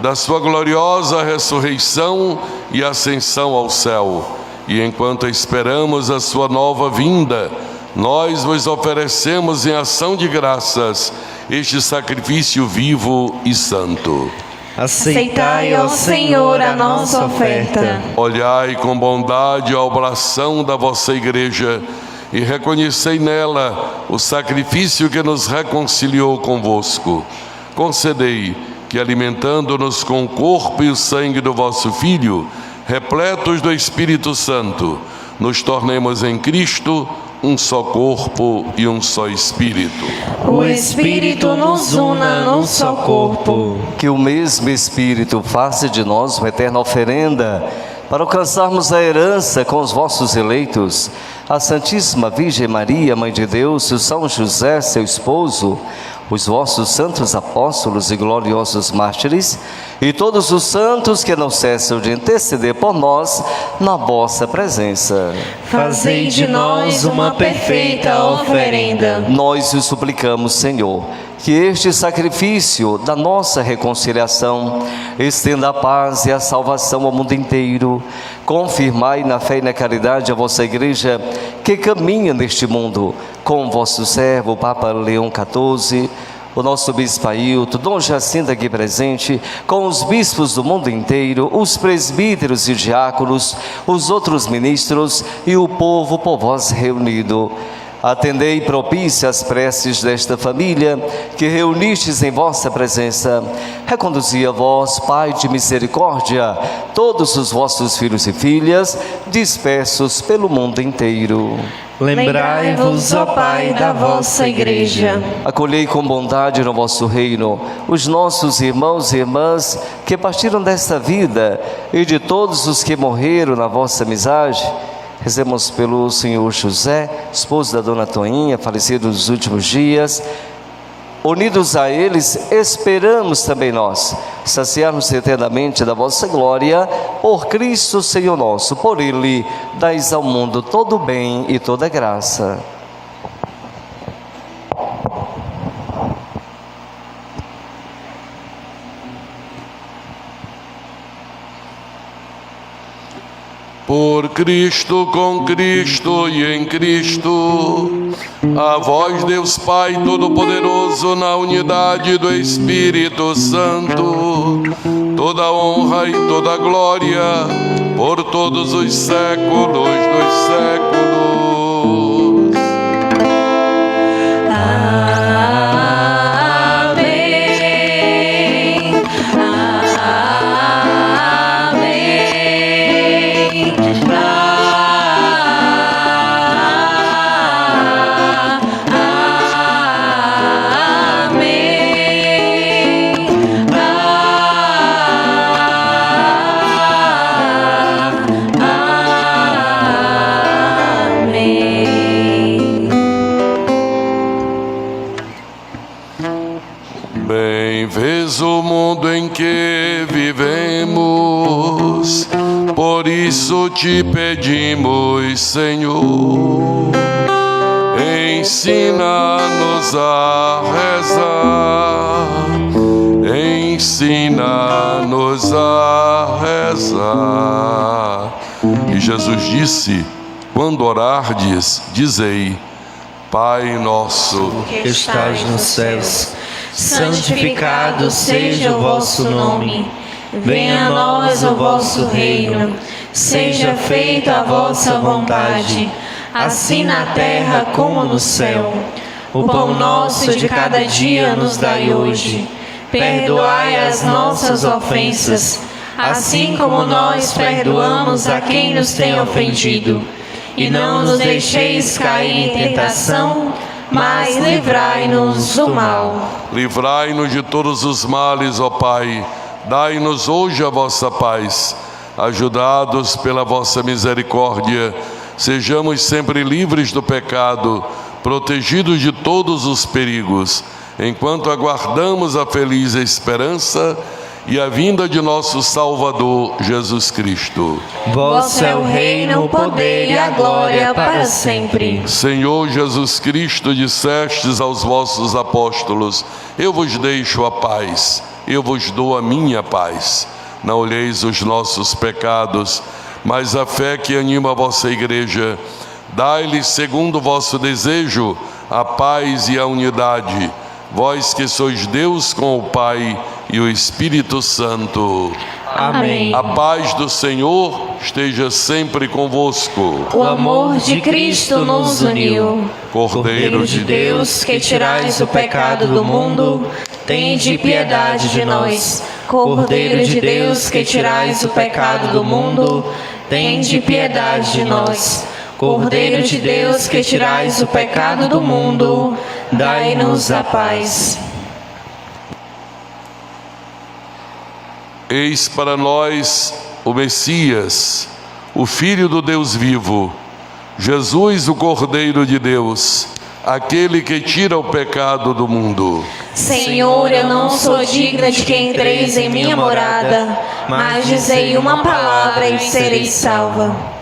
da sua gloriosa ressurreição e ascensão ao céu. E enquanto esperamos a sua nova vinda, nós vos oferecemos em ação de graças este sacrifício vivo e santo. Aceitai, ó Senhor, a nossa oferta. Olhai com bondade a oblação da vossa Igreja e reconhecei nela o sacrifício que nos reconciliou convosco. Concedei que, alimentando-nos com o corpo e o sangue do vosso Filho, repletos do Espírito Santo, nos tornemos em Cristo um só corpo e um só Espírito. O Espírito nos una num só corpo. Que o mesmo Espírito faça de nós uma eterna oferenda para alcançarmos a herança com os vossos eleitos, a Santíssima Virgem Maria, Mãe de Deus, o São José, seu esposo, os vossos santos apóstolos e gloriosos mártires, e todos os santos que não cessam de interceder por nós na vossa presença. Fazei de nós uma perfeita oferenda. Nós o suplicamos, Senhor, que este sacrifício da nossa reconciliação estenda a paz e a salvação ao mundo inteiro. Confirmai na fé e na caridade a vossa Igreja, que caminha neste mundo, com o vosso servo, o Papa Leão XIV, o nosso Bispo Ailton, Dom Jacinto aqui presente, com os bispos do mundo inteiro, os presbíteros e diáconos, os outros ministros e o povo por vós reunido. Atendei propícia as preces desta família que reunistes em vossa presença. Reconduzi a vós, Pai de misericórdia, todos os vossos filhos e filhas, dispersos pelo mundo inteiro. Lembrai-vos, ó Pai, da vossa Igreja. Acolhei com bondade no vosso reino os nossos irmãos e irmãs que partiram desta vida e de todos os que morreram na vossa amizade. Rezemos pelo senhor José, esposo da dona Toinha, falecido nos últimos dias. Unidos a eles, esperamos também nós saciar-nos eternamente da vossa glória, por Cristo Senhor nosso. Por Ele dais ao mundo todo o bem e toda graça. Por Cristo, com Cristo e em Cristo, a vós, Deus Pai Todo-Poderoso, na unidade do Espírito Santo, toda honra e toda glória, por todos os séculos dos séculos. Bem vês o mundo em que vivemos, por isso te pedimos, Senhor, ensina-nos a rezar, ensina-nos a rezar. E Jesus disse: quando orardes, dizei: Pai nosso que estás nos céus, santificado seja o vosso nome. Venha a nós o vosso reino. Seja feita a vossa vontade, assim na terra como no céu. O pão nosso de cada dia nos dai hoje. Perdoai as nossas ofensas, assim como nós perdoamos a quem nos tem ofendido. E não nos deixeis cair em tentação, mas livrai-nos do mal. Livrai-nos de todos os males, ó Pai. Dai-nos hoje a vossa paz. Ajudados pela vossa misericórdia, sejamos sempre livres do pecado, protegidos de todos os perigos, enquanto aguardamos a feliz esperança e a vinda de nosso Salvador, Jesus Cristo. Vosso é o reino, o poder e a glória para sempre. Senhor Jesus Cristo, dissestes aos vossos apóstolos: eu vos deixo a paz, eu vos dou a minha paz. Não olheis os nossos pecados, mas a fé que anima a vossa Igreja. Dai-lhes, segundo o vosso desejo, a paz e a unidade. Vós que sois Deus com o Pai e o Espírito Santo. Amém. A paz do Senhor esteja sempre convosco. O amor de Cristo nos uniu. Cordeiro de Deus, que tirais o pecado do mundo, tende piedade de nós. Cordeiro de Deus, que tirais o pecado do mundo, tende piedade de nós. Cordeiro de Deus, que tirais o pecado do mundo, dai-nos a paz. eis para nós o Messias, o Filho do Deus vivo, Jesus, o Cordeiro de Deus, aquele que tira o pecado do mundo. Senhor, eu não sou digna de que entreis em minha morada, mas dizei uma palavra e serei salva.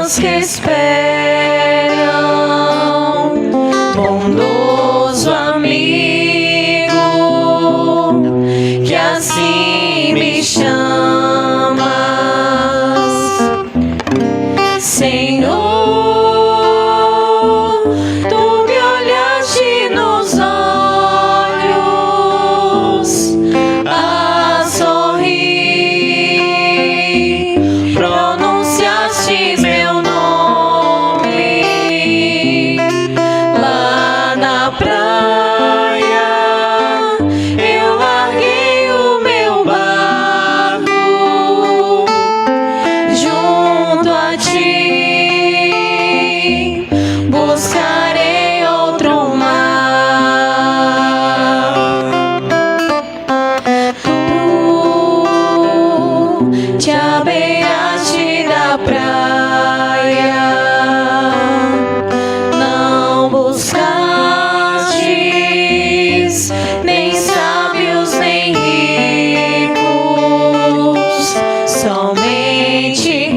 os que esperam, bondoso amigo, que assim me chamas, Senhor. Tu me olhaste nos olhos a sorrir, pronunciaste meu nome lá na praia. Eu larguei o meu barco junto a ti, buscarei outro mar. Tu te abeiraste da praia, não buscastes nem sábios nem ricos, somente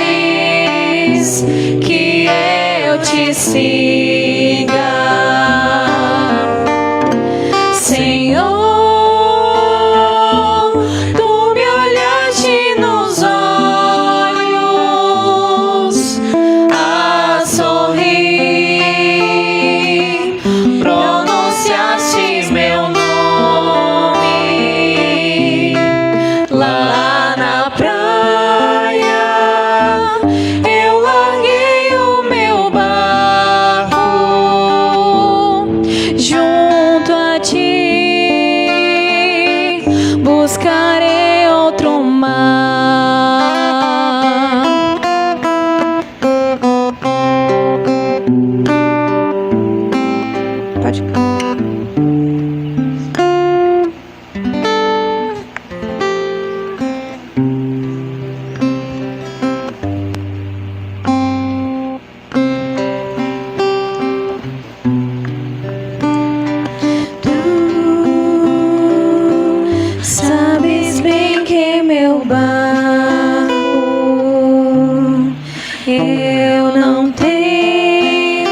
queres que eu te siga, Senhor. Tu me olhaste nos olhos a sorrir, pronunciaste meu nome lá na praia. Eu larguei o meu barco junto a ti, buscarei outro mar. Pode. Tu sabes bem que meu barco eu não tenho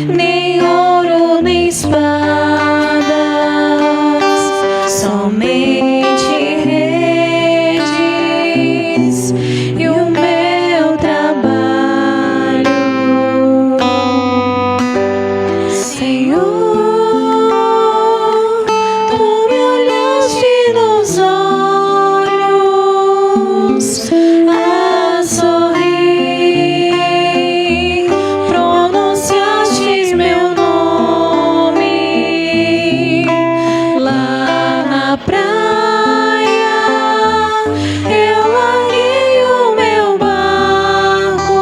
nem ouro nem espadas, somente redes e o meu trabalho, Senhor. Tu me olhaste nos olhos a sorrir, pronunciaste meu nome lá na praia. Eu larguei o meu barco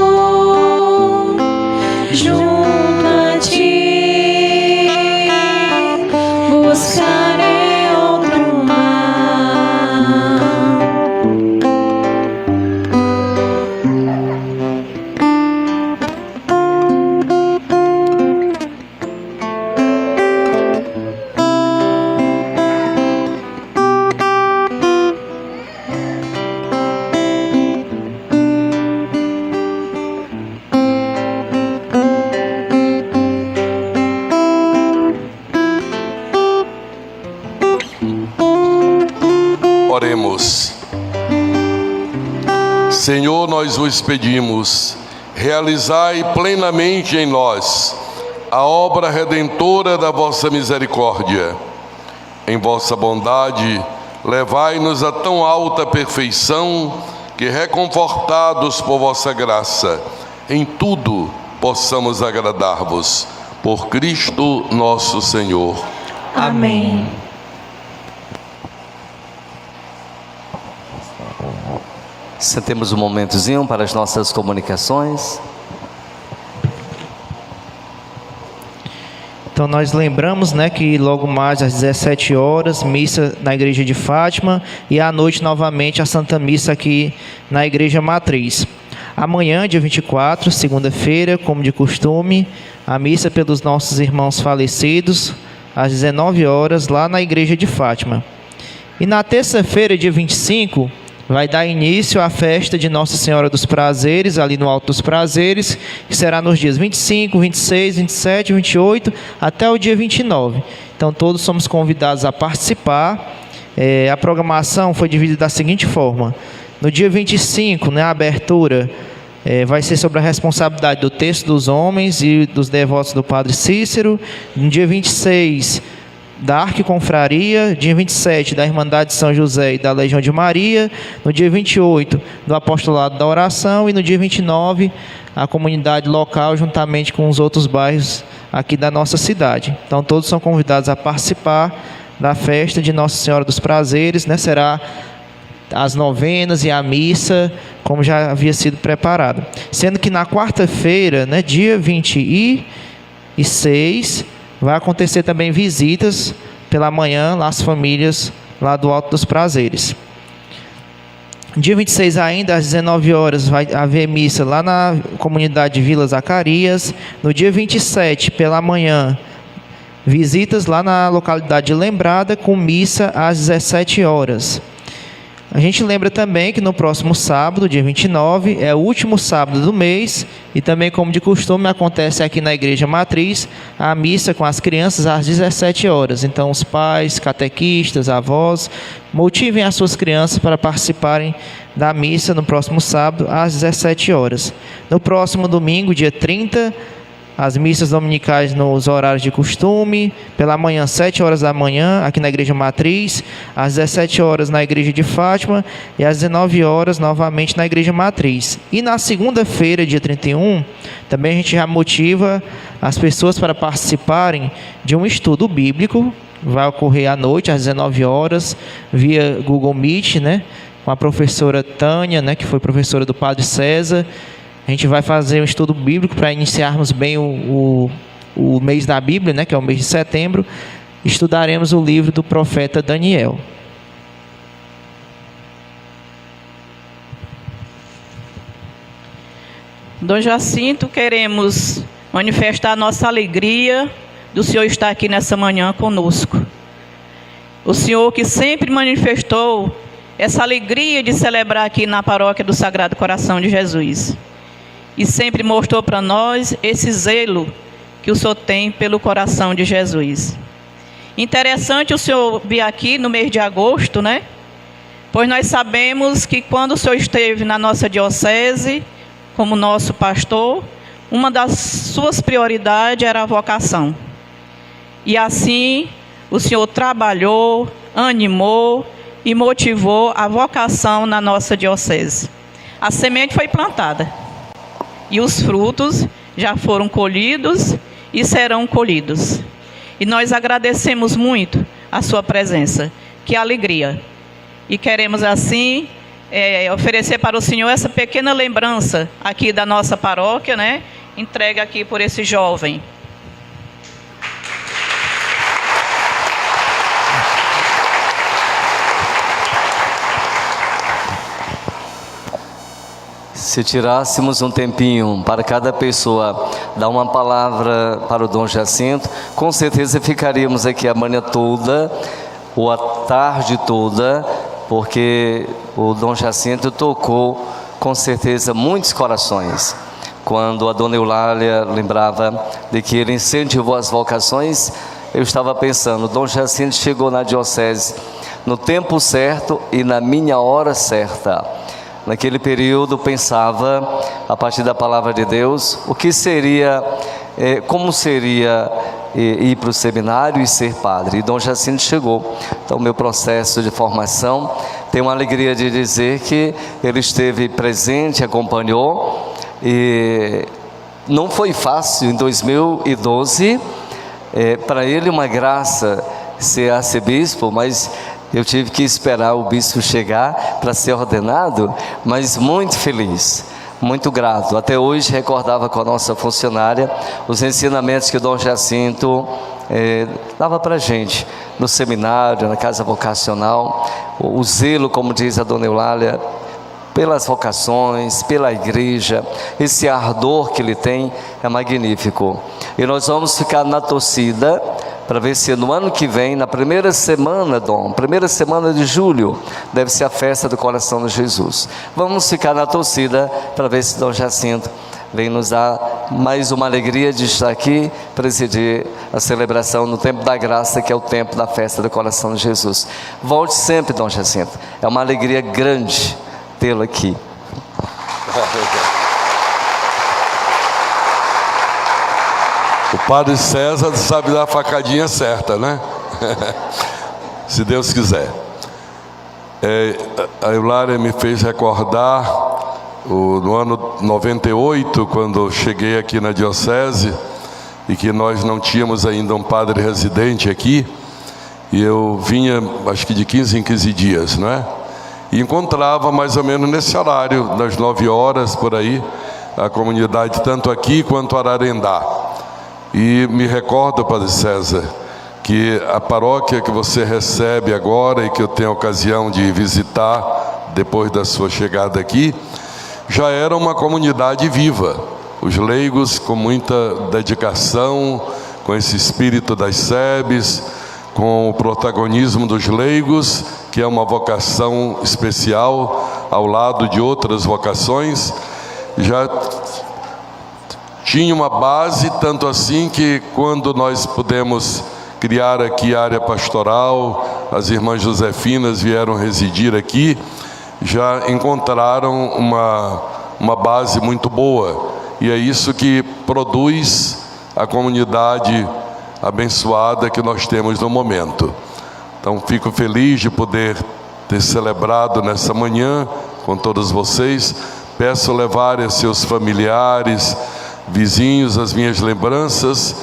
junto a ti, buscarei outro mar. Oremos. Senhor, nós vos pedimos, realizai plenamente em nós a obra redentora da vossa misericórdia. Em vossa bondade, levai-nos a tão alta perfeição que, reconfortados por vossa graça, em tudo possamos agradar-vos. Por Cristo nosso Senhor. Amém. Sentemos um momentozinho para as nossas comunicações. Então nós lembramos, né, que logo mais às 17 horas, missa na igreja de Fátima e à noite novamente a Santa Missa aqui na igreja matriz. Amanhã, dia 24, segunda-feira, como de costume, a missa pelos nossos irmãos falecidos às 19 horas lá na igreja de Fátima. E na terça-feira, dia 25, vai dar início à festa de Nossa Senhora dos Prazeres, ali no Alto dos Prazeres, que será nos dias 25, 26, 27, 28, até o dia 29. Então, todos somos convidados a participar. A programação foi dividida da seguinte forma: no dia 25, a abertura vai ser sobre a responsabilidade do texto dos homens e dos devotos do Padre Cícero. No dia 26, da Arquiconfraria. Dia 27, da Irmandade de São José e da Legião de Maria. No dia 28, do Apostolado da Oração. E no dia 29, a comunidade local, juntamente com os outros bairros aqui da nossa cidade. Então, todos são convidados a participar da festa de Nossa Senhora dos Prazeres, Será as novenas e a missa, como já havia sido preparado. Sendo que na quarta-feira, dia 26, vai acontecer também visitas pela manhã às famílias lá do Alto dos Prazeres. Dia 26 ainda, às 19 horas, vai haver missa lá na comunidade de Vila Zacarias. No dia 27, pela manhã, visitas lá na localidade de Lembrada, com missa às 17 horas. A gente lembra também que no próximo sábado, dia 29, é o último sábado do mês, e também, como de costume, acontece aqui na Igreja Matriz, a missa com as crianças às 17 horas. Então, os pais, catequistas, avós, motivem as suas crianças para participarem da missa no próximo sábado, às 17 horas. No próximo domingo, dia 30, as missas dominicais nos horários de costume, pela manhã, 7 horas da manhã, aqui na Igreja Matriz, às 17 horas na Igreja de Fátima e às 19 horas novamente na Igreja Matriz. E na segunda-feira, dia 31, também a gente já motiva as pessoas para participarem de um estudo bíblico. Vai ocorrer à noite, às 19 horas, via Google Meet, com a professora Tânia, que foi professora do Padre César. A gente vai fazer um estudo bíblico para iniciarmos bem o mês da Bíblia, que é o mês de setembro. Estudaremos o livro do profeta Daniel. Dom Jacinto, queremos manifestar a nossa alegria do Senhor estar aqui nessa manhã conosco. O Senhor que sempre manifestou essa alegria de celebrar aqui na paróquia do Sagrado Coração de Jesus. E sempre mostrou para nós esse zelo que o Senhor tem pelo coração de Jesus. Interessante o Senhor vir aqui no mês de agosto, Pois nós sabemos que quando o Senhor esteve na nossa diocese, como nosso pastor, uma das suas prioridades era a vocação. E assim, o Senhor trabalhou, animou e motivou a vocação na nossa diocese. A semente foi plantada. E os frutos já foram colhidos e serão colhidos. E nós agradecemos muito a sua presença. Que alegria. E queremos assim oferecer para o Senhor essa pequena lembrança aqui da nossa paróquia, entregue aqui por esse jovem. Se tirássemos um tempinho para cada pessoa dar uma palavra para o Dom Jacinto, com certeza ficaríamos aqui a manhã toda ou a tarde toda, porque o Dom Jacinto tocou com certeza muitos corações. Quando a Dona Eulália lembrava de que ele incentivou as vocações, eu estava pensando, Dom Jacinto chegou na diocese no tempo certo e na minha hora certa. Naquele período pensava, a partir da palavra de Deus, o que seria, como seria ir para o seminário e ser padre. E Dom Jacinto chegou. Então, meu processo de formação, tenho uma alegria de dizer que ele esteve presente, acompanhou, e não foi fácil em 2012, para ele uma graça ser arcebispo, mas eu tive que esperar o bispo chegar para ser ordenado, mas muito feliz, muito grato. Até hoje recordava com a nossa funcionária os ensinamentos que o Dom Jacinto dava para a gente no seminário, na casa vocacional, o zelo, como diz a Dona Eulália, pelas vocações, pela igreja, esse ardor que ele tem é magnífico. E nós vamos ficar na torcida para ver se no ano que vem, na primeira semana, Dom, primeira semana de julho, deve ser a festa do Coração de Jesus. Vamos ficar na torcida para ver se Dom Jacinto vem nos dar mais uma alegria de estar aqui, presidir a celebração no tempo da graça, que é o tempo da festa do Coração de Jesus. Volte sempre, Dom Jacinto. É uma alegria grande tê-lo aqui. O Padre César sabe dar a facadinha certa, né? Se Deus quiser. A Eulária me fez recordar no ano 98, quando cheguei aqui na diocese, e que nós não tínhamos ainda um padre residente aqui, e eu vinha, acho que de 15 em 15 dias, não é? E encontrava mais ou menos nesse horário, das 9 horas, por aí, a comunidade, tanto aqui quanto Ararendá. E me recordo, Padre César, que a paróquia que você recebe agora e que eu tenho a ocasião de visitar depois da sua chegada aqui, já era uma comunidade viva. Os leigos com muita dedicação, com esse espírito das SEBs, com o protagonismo dos leigos, que é uma vocação especial ao lado de outras vocações, já tinha uma base, tanto assim que quando nós pudemos criar aqui a área pastoral, as irmãs Josefinas vieram residir aqui, já encontraram uma base muito boa, e é isso que produz a comunidade abençoada que nós temos no momento. Então fico feliz de poder ter celebrado nessa manhã com todos vocês. Peço levarem a seus familiares, vizinhos, as minhas lembranças,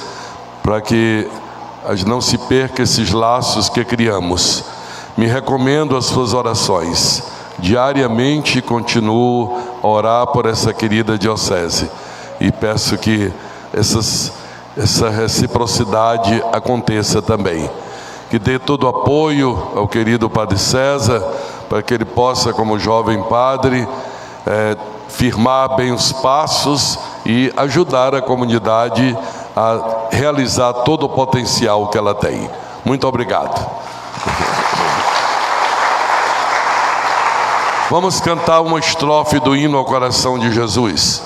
para que não se perca esses laços que criamos. Me recomendo as suas orações. Diariamente continuo a orar por essa querida diocese e peço que essa reciprocidade aconteça também. Que dê todo o apoio ao querido Padre César, para que ele possa, como jovem padre, firmar bem os passos e ajudar a comunidade a realizar todo o potencial que ela tem. Muito obrigado. Vamos cantar uma estrofe do hino ao Coração de Jesus.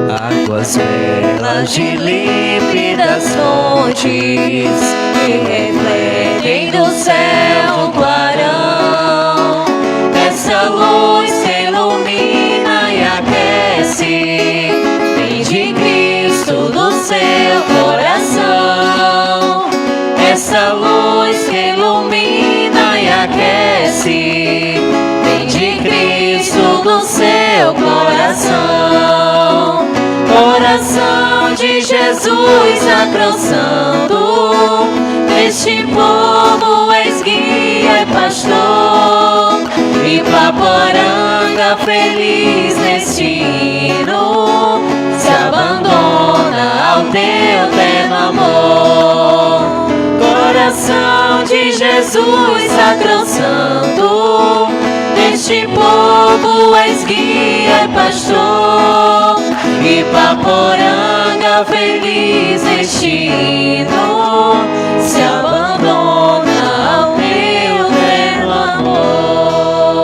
Águas belas de límpidas fontes que refletem do céu um clarão, essa luz que ilumina e aquece, vem de Cristo do seu coração. Essa luz que ilumina e aquece, vem de Cristo do seu coração. Coração de Jesus sacrossanto, este povo és guia e pastor, e Paporanga feliz neste hino se abandona ao teu terno amor. Coração de Jesus sacrossanto, deste povo és guia e pastor, e Paporanga feliz neste hino se abandona ao teu terno amor.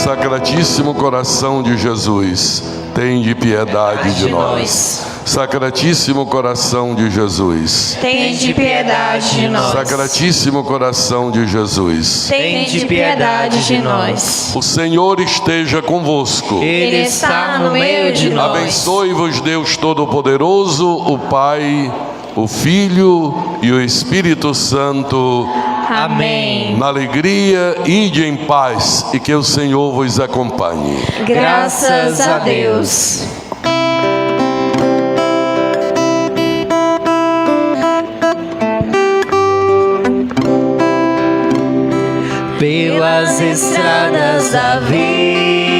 Sacratíssimo coração de Jesus, tende piedade de nós. Sacratíssimo coração de Jesus, tende piedade de nós. Sacratíssimo coração de Jesus, tende piedade de nós. O Senhor esteja convosco. Ele está no meio de nós. Abençoe-vos Deus Todo-Poderoso, o Pai, o Filho e o Espírito Santo. Amém. Na alegria, ide em paz e que o Senhor vos acompanhe. Graças a Deus. Pelas estradas da vida